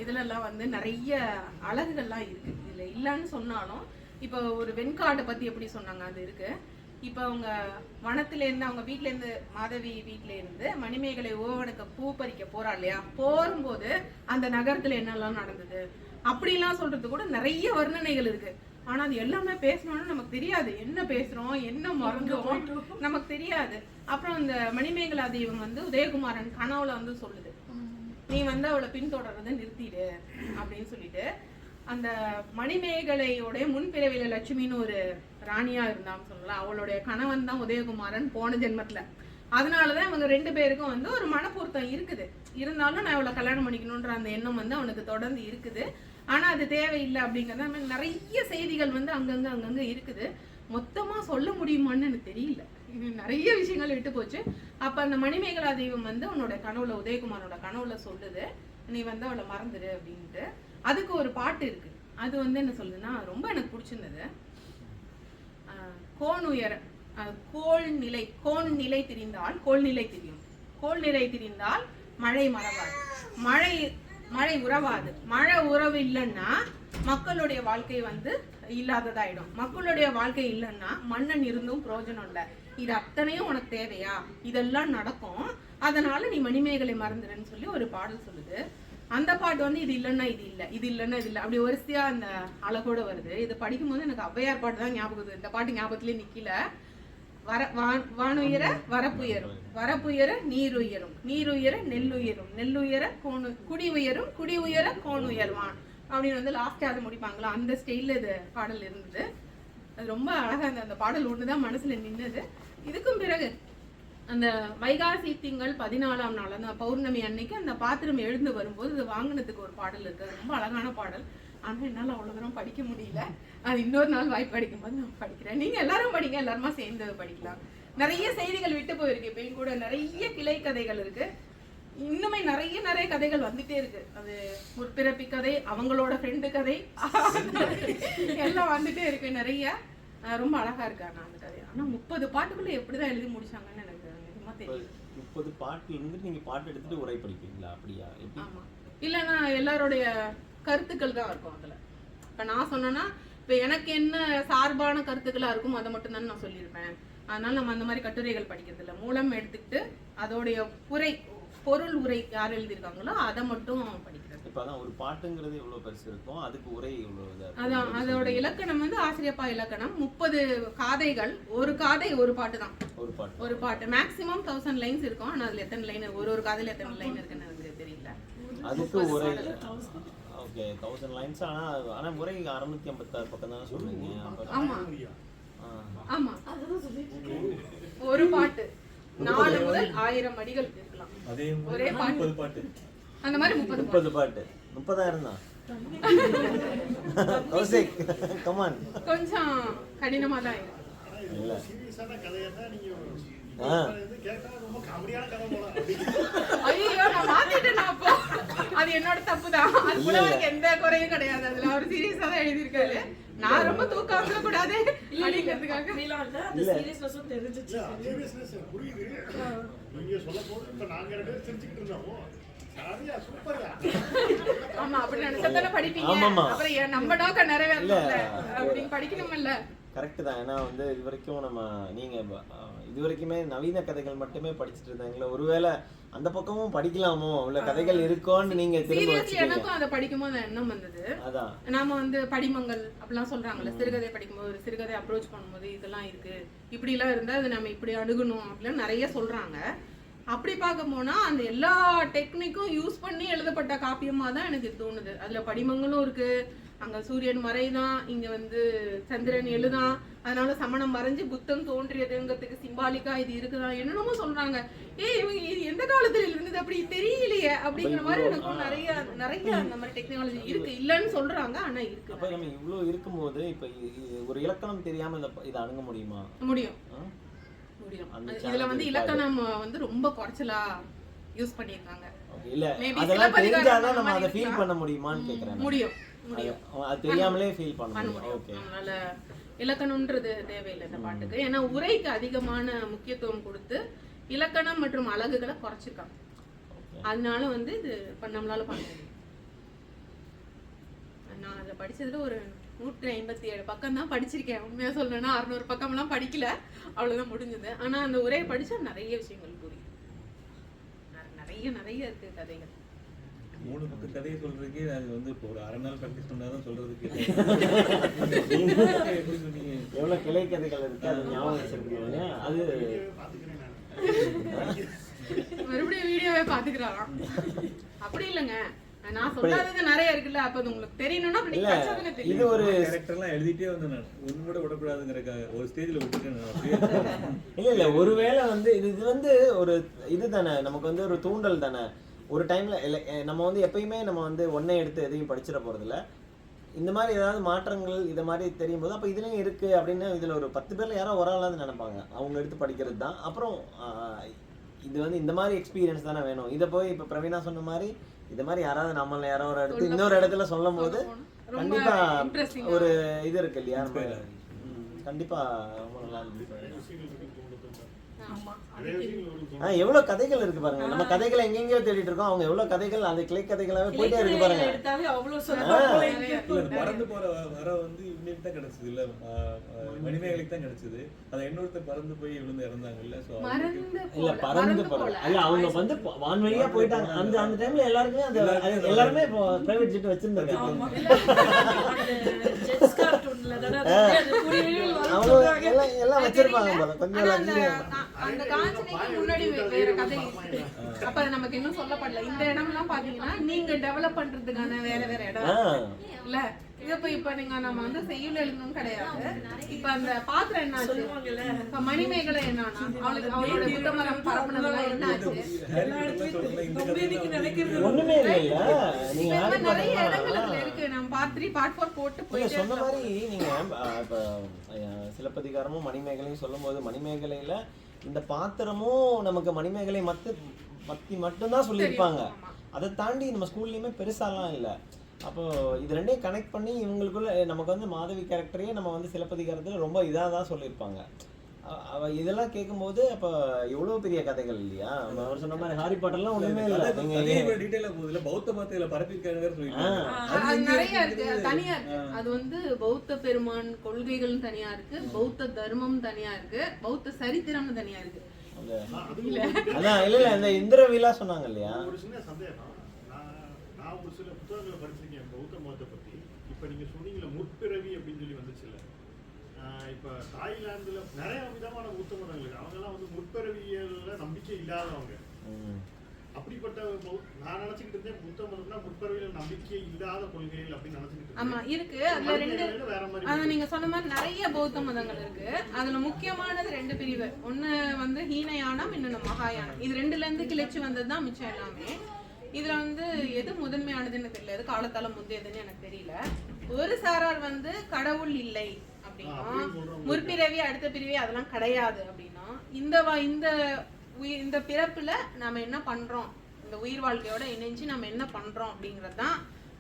இதுல எல்லாம் வந்து நிறைய அழகுகள்லாம் இருக்கு, இதுல இல்லைன்னு சொன்னாலும். இப்போ ஒரு வெண்காட்டை பத்தி எப்படி சொன்னாங்க அது இருக்கு, இப்ப அவங்க வனத்துல இருந்து அவங்க வீட்ல இருந்து மாதவி வீட்ல இருந்து மணிமேகலை ஓவனுக்கு பூ பறிக்க போறா இல்லையா, போகும்போது அந்த நகரத்துல என்னெல்லாம் நடந்தது அப்படிலாம் சொல்றது கூட நிறைய வர்ணனைகள் இருக்கு. ஆனா அது எல்லாமே பேசணும்னு நமக்கு தெரியாது, என்ன பேசுறோம் என்ன மறந்துறோம் நமக்கு தெரியாது. அப்புறம் இந்த மணிமேகலா தெய்வம் வந்து உதயகுமாரன் கனவுல வந்து சொல்லுது, நீ வந்து அவளை பின்தொடர்றதை நிறுத்திடு அப்படின்னு சொல்லிட்டு. அந்த மணிமேகலையோட முன்பிறவில லட்சுமின்னு ஒரு ராணியா இருந்தான்னு சொல்லலாம். அவளுடைய கணவன் தான் உதயகுமாரன் போன ஜென்மத்துல. அதனாலதான் அவங்க 2 பேருக்கும் வந்து ஒரு மனப்பொருத்தம் இருக்குது. இருந்தாலும் நான் அவளை கல்யாணம் பண்ணிக்கணும்ன்ற அந்த எண்ணம் வந்து அவனுக்கு தொடர்ந்து இருக்குது. ஆனா அது தேவையில்லை அப்படிங்கறத நிறைய செய்திகள் வந்து அங்கங்க இருக்குது. மொத்தமா சொல்ல முடியுமான்னு எனக்கு தெரியல, நிறைய விஷயங்கள் விட்டு போச்சு. அப்ப அந்த மணிமேகலா தெய்வம் வந்து உன்னோட கனவுல உதயகுமாரோட கனவுல சொல்லுது, நீ வந்து அவளை மறந்துடு அப்படின்ட்டு. அதுக்கு ஒரு பாட்டு இருக்கு, அது வந்து என்ன சொல்லுதுன்னா ரொம்ப எனக்கு பிடிச்சிருந்தது. கோணுயர கோள்நிலை திரிந்தால் கோள்நிலை திரியும், கோள்நிலை திரிந்தால் மழை மறவாது, மழை உறவாது. மழை உறவு இல்லைன்னா மக்களுடைய வாழ்க்கை வந்து இல்லாததாயிடும். மக்களுடைய வாழ்க்கை இல்லைன்னா மன்னன் இருந்தும் பிரயோஜனம் இல்லை. இது அத்தனையும் உனக்கு தேவையா? இதெல்லாம் நடக்கும், அதனால நீ மணிமேகலை மறந்துடுன்னு சொல்லி ஒரு பாடல் சொல்லுது. அந்த பாட்டு வந்து இது இல்லைன்னா இது இல்லை, இது இல்லைன்னா இது இல்லை, அப்படி வரிசையா அந்த அழகோட வருது. இது படிக்கும்போது எனக்கு ஔவையார் பாட்டு தான் ஞாபகம். இந்த பாட்டு ஞாபகத்திலே நிக்கல. வானுயர வரப்புயரும், வரப்புயர நீருயரும், நீருயர நெல்லுயரும், நெல்லுயர குடி உயரும், குடி உயர கோன் உயர்வான் அப்படின்னு வந்து லாஸ்ட் அதை முடிப்பாங்களா, அந்த ஸ்டைல்ல இது பாடல் இருந்தது. அது ரொம்ப அழகா அந்த பாடல் ஒண்ணுதான் மனசுல நின்னது. இதுக்கும் பிறகு அந்த வைகாசி திங்கள் 14ஆம் நாள் அந்த பௌர்ணமி அன்னைக்கு அந்த பாத்திரம் எழுந்து வரும்போது இது வாங்கினதுக்கு ஒரு பாடல் இருக்கு. அது ரொம்ப அழகான பாடல். ஆனா என்னால அவ்வளவு தூரம் படிக்க முடியல. அது இன்னொரு நாள் வாய்ப்பு கிடைக்கும் போது நான் படிக்கிறேன். நீங்க எல்லாரும் படிங்க, எல்லாருமா சேர்ந்து படிக்கலாம். நிறைய செய்திகள் விட்டு போயிருக்கு. இப்பயும் கூட நிறைய கிளை கதைகள் இருக்கு. இன்னுமே நிறைய கதைகள் வந்துட்டே இருக்கு. அது முற்பிறப்பி கதை, அவங்களோட ஃப்ரெண்டு கதை எல்லாம் வந்துட்டே இருக்கு நிறைய. ரொம்ப அழகா இருக்கு ஆனா அந்த கதை. ஆனா 30 பாட்டுக்குள்ள எப்படிதான் எழுதி முடிச்சாங்கன்னு எனக்கு நிஜமா தெரியல. 30 பாட்டுல இருந்து நீங்க பாட்டு எடுத்துட்டு உரை படிப்பீங்களா? அப்படியா? ஆமா, இல்லைன்னா எல்லாருடைய கருத்துக்கள் தான் இருக்கும் அதுல. இப்ப நான் சொன்னேன்னா இப்ப எனக்கு என்ன சார்பான கருத்துக்களா இருக்கும் அதை மட்டும் தான் நான் சொல்லியிருப்பேன். அதனால நம்ம அந்த மாதிரி கட்டுரைகள் படிக்கிறது இல்லை. மூலம் எடுத்துக்கிட்டு அதோடைய பொருள் உரை யார் எழுதியிருக்காங்களோ அதை மட்டும் படிக்கிறது. இப்ப அதான் ஒரு பாட்டுங்கிறது எவ்வளவு பெருசு இருக்கும், அதுக்கு உரை எவ்வளவு. அதான் அதோட இலக்கணம் வந்து ஆசிரியப்பா இலக்கணம். 30 காதைகள், ஒரு காதை ஒரு பாட்டு தான். ஒரு பாட்டு மேக்ஸிமம் 1000 லைன்ஸ் இருக்கும். ஆனா அதுல எத்தனை லைன், ஒரு காதையில எத்தனை லைன் இருக்குன்னு எனக்கு தெரியல. அதுக்கு உரை ஓகே 1000 லைன்ஸ். ஆனா முறை 656 பக்கம் தானே சொல்றீங்க. ஆமா ஆமா, ஒரு பாட்டு 4 முதல் 1000 அடிகள் இருக்கலாம். அதே ஒரே பாட்டு அந்த மாதிரி 30 பாட்டு 30,000 தான். கௌசிக் கம் ஆன், கொஞ்சம் கடினமா தான் இருக்கு. இல்ல சீரியஸான கதையா தான் நீங்க கேட்டா ரொம்ப காமெடியான கதை போல. ஐயோ நான் மாத்திட்டேன். அப்போ அது என்னோட தப்பு தான். அது கூட எனக்கு எந்த குறையும் கிடையாது. அதுல அவர் சீரியஸா தான் எழுதியிருக்காரு. நான் ரொம்ப தூக்கம் வந்துட கூடாது அப்படிங்கிறதுக்காக இல்ல சீரியஸ்னஸ் தெரிஞ்சிச்சு. சீரியஸ்னஸ் புரியுது. நீங்க சொல்ல போது இப்ப நாங்க 2 பேரும் தெரிஞ்சிட்டு இருந்தோம். சரியா சூப்பரா. ஆமா, அப்படி நினைச்சதானே படிப்பீங்க. அப்புறம் நம்ம டாக்க நிறைவேறல அப்படின்னு படிக்கணும்ல. கரெக்ட் தான். ஏன்னா வந்து இது வரைக்கும் நீங்க இது வரைக்குமே நவீன கதைகள் மட்டுமே படிச்சுட்டு இருந்தாங்களே, ஒருவேளை அந்த பக்கமும் படிக்கலாமோ, உள்ள கதைகள் இருக்கோன்னு நீங்க சீரியஸ்லி எனக்கும் அதை படிக்கும்போது எண்ணம் வந்தது. அதான் நாம வந்து படிமங்கள் அப்படிலாம் சொல்றாங்கல்ல, சிறுகதை படிக்கும்போது சிறுகதை அப்ரோச் பண்ணும்போது இதெல்லாம் இருக்கு, இப்படி எல்லாம் இருந்தா அது நம்ம இப்படி அணுகணும் அப்படின்னு நிறைய சொல்றாங்க. அப்படி பார்க்க போனா அந்த எல்லா டெக்னிக்கும் யூஸ் பண்ணி எழுதப்பட்ட காப்பியமா தான் எனக்கு தோணுது. அதுல படிமங்களும் இருக்கு, அங்க சூரியன் மறைதான், இங்க வந்து சந்திரன் எழுதான், அதனால சமணம் மறைஞ்சு புத்தம் தோன்றியதுங்கிறதுக்கு சிம்பாலிக்கா இது இருக்குதான், என்னென்னமோ சொல்றாங்க. இவங்க இது எந்த காலத்துல இருந்தது அப்படி தெரியலையே அப்படிங்கிற மாதிரி எனக்கும் நிறைய அந்த மாதிரி டெக்னாலஜி இருக்கு. இல்லன்னு சொல்றாங்க, ஆனா இருக்கு. அப்ப நம்ம இவ்வளவு இருக்கும்போது இப்ப ஒரு இலக்கணம் தெரியாம இதை அணுக முடியுமா? முடியும். இதுல வந்து இலக்கணம் வந்து ரொம்ப குறைச்சலா யூஸ் பண்ணிருக்காங்க. இல்ல அதெல்லாம் தெரிஞ்சாதான் நம்ம அதை ஃபீல் பண்ண முடியுமான்னு கேக்குறேன். முடியும். அது தெரியாமலே ஃபீல் பண்ண முடியும். ஓகே, அதனால இலக்கணம்ன்றது தேவையில்லை இந்த பாட்டுக்கு. ஏன்னா உரைக்கு அதிகமான முக்கியத்துவம் கொடுத்து இலக்கணம் மற்றும் அழகுகளை குறைச்சிருக்காங்க. அதனால வந்து இது நம்மளால பண்ண முடியும். நான் அதை படிச்சதுல ஒரு 157 பக்கம் தான் படிச்சிருக்கேன். உண்மையா சொல்லணும்னா 600 பக்கம்லாம் படிக்கல, அவ்வளவுதான் முடிஞ்சது. ஆனா அந்த உரையை படிச்சா நிறைய விஷயங்கள் புரியும். நிறைய இருக்கு கதைகள். 3 பக்க கதையை சொல்றதுக்கே அது வந்து இப்போ ஒரு அரை நாள் ப்ராக்டிஸ் பண்ணாதான் சொல்றதுக்கு. எப்படி சொன்னீங்க? எவ்வளவு கிளை கதைகள் இருக்கு அது ஞாபகம் வச்சிருக்கீங்க. அது பாத்துக்கிறேன் நான். மறுபடியும் வீடியோவே பாத்துக்கிறாராம். அப்படி இல்லைங்க, நான் சொல்லாதது நிறைய இருக்குல்ல, அப்ப அது உங்களுக்கு தெரியணும்னா அப்ப நீங்க படிச்சாதானே இது தெரியும். ஒரு கேரக்டர்லாம் எழுதிட்டே வந்தேன் நான். ஒண்ணு கூட விடக்கூடாதுங்கிறக்காக ஒரு ஸ்டேஜ்ல விட்டுட்டேன் நான். அப்படியே இல்ல ஒருவேளை வந்து இது வந்து ஒரு இதுதானே, நமக்கு வந்து ஒரு தூண்டல் தானே. ஒரு டைம்ல நம்ம வந்து எப்பயுமே நம்ம வந்து ஒன்னே எடுத்து எதையும் படிச்சிட போறதில்ல. இந்த மாதிரி ஏதாவது மாற்றங்கள் இதை மாதிரி தெரியும் போது அப்போ இதுலயும் இருக்கு அப்படின்னு இதுல ஒரு 10 பேர்ல யாரோ ஒரு ஆளாவது நினைப்பாங்க, அவங்க எடுத்து படிக்கிறது தான். அப்புறம் இது வந்து இந்த மாதிரி எக்ஸ்பீரியன்ஸ் தானே வேணும். இதை போய் இப்போ பிரவீனா சொன்ன மாதிரி இது மாதிரி யாராவது நம்மள யாரோ ஒரு இடத்துல இன்னொரு இடத்துல சொல்லும் போது கண்டிப்பா ஒரு இது இருக்கு இல்லையா, நம்ம கண்டிப்பா ரொம்ப நல்லா இருந்துச்சு. எவ்வளவு கதைகள் இருக்கு பாருங்க. நம்ம கதைகளை எங்கெங்கயோ தேடிட்டு இருக்கோம், அவங்க எவ்வளவு கதைகள் அந்த கிளை கதைகளாவே போயிட்டே இருக்கு பாருங்க. பறந்து போற வர வந்து இவங்களுக்கு தான் கிடைச்சது இல்ல, மணிமேகலைக்கு தான் கிடைச்சது. அதை இன்னொருத்தர் பறந்து போய் விழுந்து இறந்தாங்கல்ல. இல்ல பறந்து போற இல்ல, அவங்க வந்து வான்வழியா போயிட்டாங்க. அந்த அந்த டைம்ல எல்லாருமே அந்த எல்லாருமே பிரைவேட் ஜெட் வச்சிருந்தாங்க. எல்லாம் வச்சிருப்பாங்க போல கொஞ்சம். அந்த காஞ்சனைக்கு முன்னாடி வேற கதை இருக்கு. அப்ப அது நமக்கு இன்னும் சொல்லப்படல. இந்த இடம்லாம் பாத்தீங்கன்னா நீங்க டெவலப் பண்றதுக்கான வேற இடம் இல்ல. இப்ப நீங்க நம்ம வந்து செய்யுள் எழுதணும் கிடையாது. இப்ப அந்த பாத்திரம் என்ன ஆச்சு, இப்ப மணிமேகலை என்னன்னா அவளோட புத்தமரம் பரப்புனதுலாம் என்ன ஆச்சு, ஒண்ணுமே இல்ல. நீங்க நிறைய இடங்கள் அதுல இருக்கு. நம்ம பார்ட் 3 பார்ட் 4 போட்டு போய் சொன்ன மாதிரி நீங்க இப்ப சிலப்பதிகாரமும் மணிமேகலையும் சொல்லும் போது மணிமேகலையில இந்த பாத்திரமும் நமக்கு மணிமேகலை பத்தி மட்டும்தான் சொல்லியிருப்பாங்க. அதை தாண்டி நம்ம ஸ்கூல்லயுமே பெருசாலாம் இல்லை. அப்போ இது ரெண்டையும் கனெக்ட் பண்ணி இவங்களுக்குள்ள நமக்கு வந்து மாதவி கேரக்டரையே நம்ம வந்து சிலப்பதிகாரத்தில் ரொம்ப இதாக தான் சொல்லியிருப்பாங்க. இதெல்லாம் கேட்கும்போது அப்போ எவ்வளோ பெரிய கதைகள் இல்லையா. அவர் சொன்ன மாதிரி ஹாரி பாட்டர்லாம் ஒன்றுமே இல்லை. நீங்கள் டீட்டெயிலாக போகுதுல பௌத்த மதத்தில் பரப்பியிருக்காங்க நிறைய இருக்கு, தனியா இருக்கு. அது வந்து பௌத்த பெருமான் கொள்கைகள் தனியா இருக்கு, பௌத்த தர்மம் தனியா இருக்கு, பௌத்த சரித்திரம் தனியா இருக்கு. அதான் இல்ல இந்த இந்திரவிலா சொன்னாங்க இல்லையா. ஒரு சின்ன சந்தேகம், நான் ஒரு சில புத்தகங்களை படிச்சிருக்கேன் பௌத்த மதத்தை பத்தி. இப்ப நீங்க சொன்னீங்கல்ல முற்பிறவி அப்படின்னு சொல்லி வந்துச்சுல்ல, இப்ப தாய்லாந்துல நிறைய விதமான பௌத்த மதங்கள் இருக்கு. அவங்க எல்லாம் வந்து முற்பிறவியல்ல நம்பிக்கை இல்லாதவங்க. அப்படிப்பட்ட நான் நினைச்சுக்கிட்டு இருந்தேன் புத்த மதம்னா முற்பிறவியில நம்பிக்கை இல்லாத கொள்கைகள் அப்படின்னு நினைச்சுக்கிட்டு. ஆமா இருக்கு, அதுல ரெண்டு நீங்க சொன்ன மாதிரி நிறைய பௌத்த மதங்கள் இருக்கு. அதுல முக்கியமானது 2 பிரிவு. ஒண்ணு வந்து ஹீனயானம், இன்னொன்னு மகாயானம். இது 2ல இருந்து கிளர்ச்சி வந்ததுதான் மிச்சம் எல்லாமே. இதுல வந்து எது முதன்மையானதுன்னு தெரியல, எது காலத்தால முந்தையதுன்னு எனக்கு தெரியல. ஒரு சாரார் வந்து கடவுள் இல்லை அப்படின்னா, முற்பிறவி அடுத்த பிறவி அதெல்லாம் கிடையாது அப்படின்னா, இந்த பிறப்புல நாம என்ன பண்றோம், இந்த உயிர் வாழ்க்கையோட இணைஞ்சு நம்ம என்ன பண்றோம் அப்படிங்கறதுதான்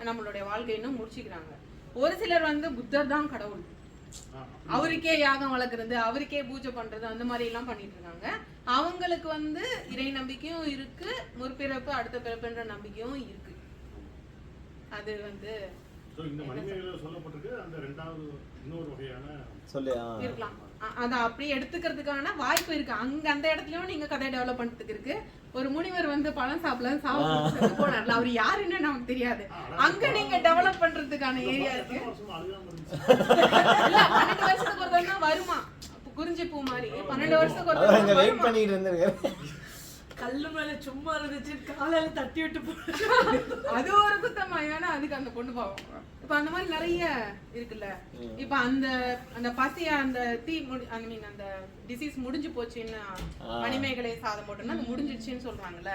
நம்மளுடைய வாழ்க்கைன்னு முடிச்சுக்கிறாங்க. ஒரு சிலர் வந்து புத்தர் தான் கடவுள், அவருக்கே யாகம் வளர்க்கறது, அவருக்கே பூஜை பண்றது, அந்த மாதிரி எல்லாம் பண்ணிட்டு இருக்காங்க. அவங்களுக்கு வந்து இறை நம்பிக்கையும் இருக்கு, முற்பிறப்பு அடுத்த பிறப்புன்ற நம்பிக்கையும் இருக்கு. அது வந்து இந்த மணிமேகலையில சொல்லப்பட்டிருக்கு. அந்த இரண்டாவது இன்னொரு வகையான இருக்கலாம். அதை அப்படியே எடுத்துக்கிறதுக்கான வாய்ப்பு இருக்கு. அங்க அந்த இடத்துலயும் நீங்க கதை டெவலப் பண்றதுக்கு இருக்கு. ஒரு முனிவர் வந்து பழம் சாப்பிடல போனார்ல, அவர் யாருன்னு நமக்கு தெரியாது. அங்க நீங்க டெவலப் பண்றதுக்கான ஏரியா இருக்கு. இல்ல 12 வருஷத்துக்கு ஒரு தடவை வருமா குறிஞ்சி பூ மாதிரி 12 வருஷத்துக்கு ஒரு தடவை வெயிட் பண்ணிட்டு இருந்திருக்கேன். கல்லு மேல சும்மா இருந்துச்சு, காலையில தட்டி விட்டு போச்சு. அது ஒரு குத்தமாயான அதுக்கு அந்த பொண்ணு பாவம். இப்ப அந்த மாதிரி நிறைய இருக்குல்ல. இப்ப அந்த பசி அந்த அந்த டிசீஸ் முடிஞ்சு போச்சுன்னு மணிமேகலை சாதம் போட்டோம்னா அது முடிஞ்சிடுச்சுன்னு சொல்றாங்கல்ல.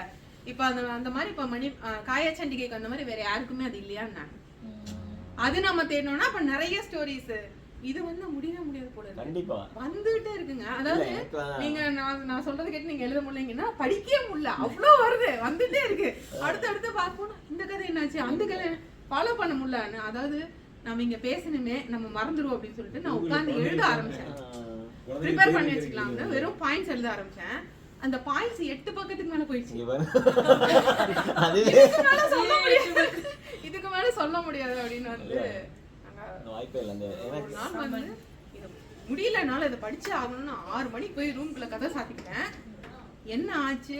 இப்ப அந்த மாதிரி இப்ப காயச்சண்டிகைக்கு அந்த மாதிரி வேற யாருக்குமே அது இல்லையான்னு அது நம்ம தேடணும்னா அப்ப நிறைய ஸ்டோரிஸ் இது வந்து முடியவே முடியாது போல கண்டிப்பா வந்துகிட்டே இருக்குங்க. அதாவது நீங்க நான் சொல்றது கேட்டு நீங்க எழுத முடியலங்கன்னா படிக்கவே முடியல, அவ்வளவு வருது வந்துட்டே இருக்கு. அடுத்து பார்ப்போம் இந்த கதை என்னாச்சு, அந்த கதை ஃபாலோ பண்ண முடியல. அதாவது நம்ம இங்க பேசணுமே நம்ம மறந்துடுவோம் அப்படின்னு சொல்லிட்டு நான் உட்கார்ந்து எழுத ஆரம்பிச்சேன். ப்ரிப்பேர் பண்ணி வச்சுக்கலாம்னு வெறும் பாயிண்ட்ஸ் எழுத ஆரம்பிச்சேன். அந்த பாயிண்ட்ஸ் 8 பக்கத்துக்கு மேல போயிடுச்சு. இதுக்கு மேல சொல்ல முடியாது அப்படின்னு வந்து வாய்ப்பே இல்லை. அந்த ஒரு எனக்கு நாள் வந்து இது முடியலனால இதை படிச்சு ஆகணும்னு 6 மணிக்கு போய் ரூம்குள்ள கதை சாத்திக்கிட்டேன். என்ன ஆச்சு,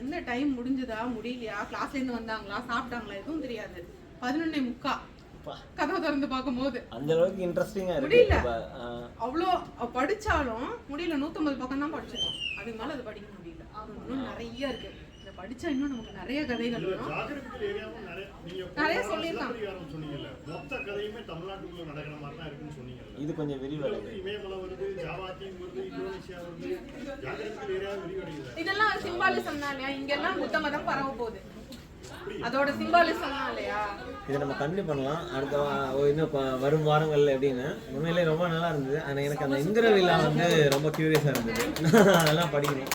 எந்த டைம் முடிஞ்சதா முடியலையா, கிளாஸ்ல இருந்து வந்தாங்களா சாப்பிட்டாங்களா எதுவும் தெரியாது. 11:45 கதை திறந்து பார்க்கும்போது அந்த அளவுக்கு இன்ட்ரெஸ்டிங்கா முடியல. இருக்கு. அவ்வளோ படிச்சாலும் முடியல. 150 பக்கம் தான் படிச்சிருக்கோம். அதுக்கு மேல அதை படிக்க முடியல. இன்னும் நிறைய இருக்கு. இதை படிச்சா இன்னும் நமக்கு நிறைய கதைகள் வரும். ஜாகிரபிக்கல் ஏரியாவும் நிறைய நிறைய சொல்லியிருக்காங்க. சிலப்பதிகாரம் சொன்னீங்கல்ல, மொத்த கதையுமே தமிழ்நாட்டுக்குள்ள நடக்கிற மாதிரி தான் இருக்குன்னு சொன்னீங்கல்ல. இது கொஞ்சம் விரிவடைது. இமயமலை வருது, ஜாவாத்தீன் வருது, இந்தோனேஷியா வருது, ஜாகிரபிக்கல் ஏரியா விரிவடையுது. இதெல்லாம் சிம்பாலிசம் தான் இல்லையா? இங்கெல்லாம் புத்த மதம் பரவ போகுது. அதோட சிம்பாலிசம் தான் இல்லையா? இதை நம்ம கண்டினியூ பண்ணலாம் அடுத்த இன்னும் வரும் வாரங்கள்ல எப்படின்னு. உண்மையிலே ரொம்ப நல்லா இருந்தது. ஆனால் எனக்கு அந்த இந்திரவிழா வந்து ரொம்ப கியூரியஸாக இருந்தது. அதெல்லாம் படிக்கணும்.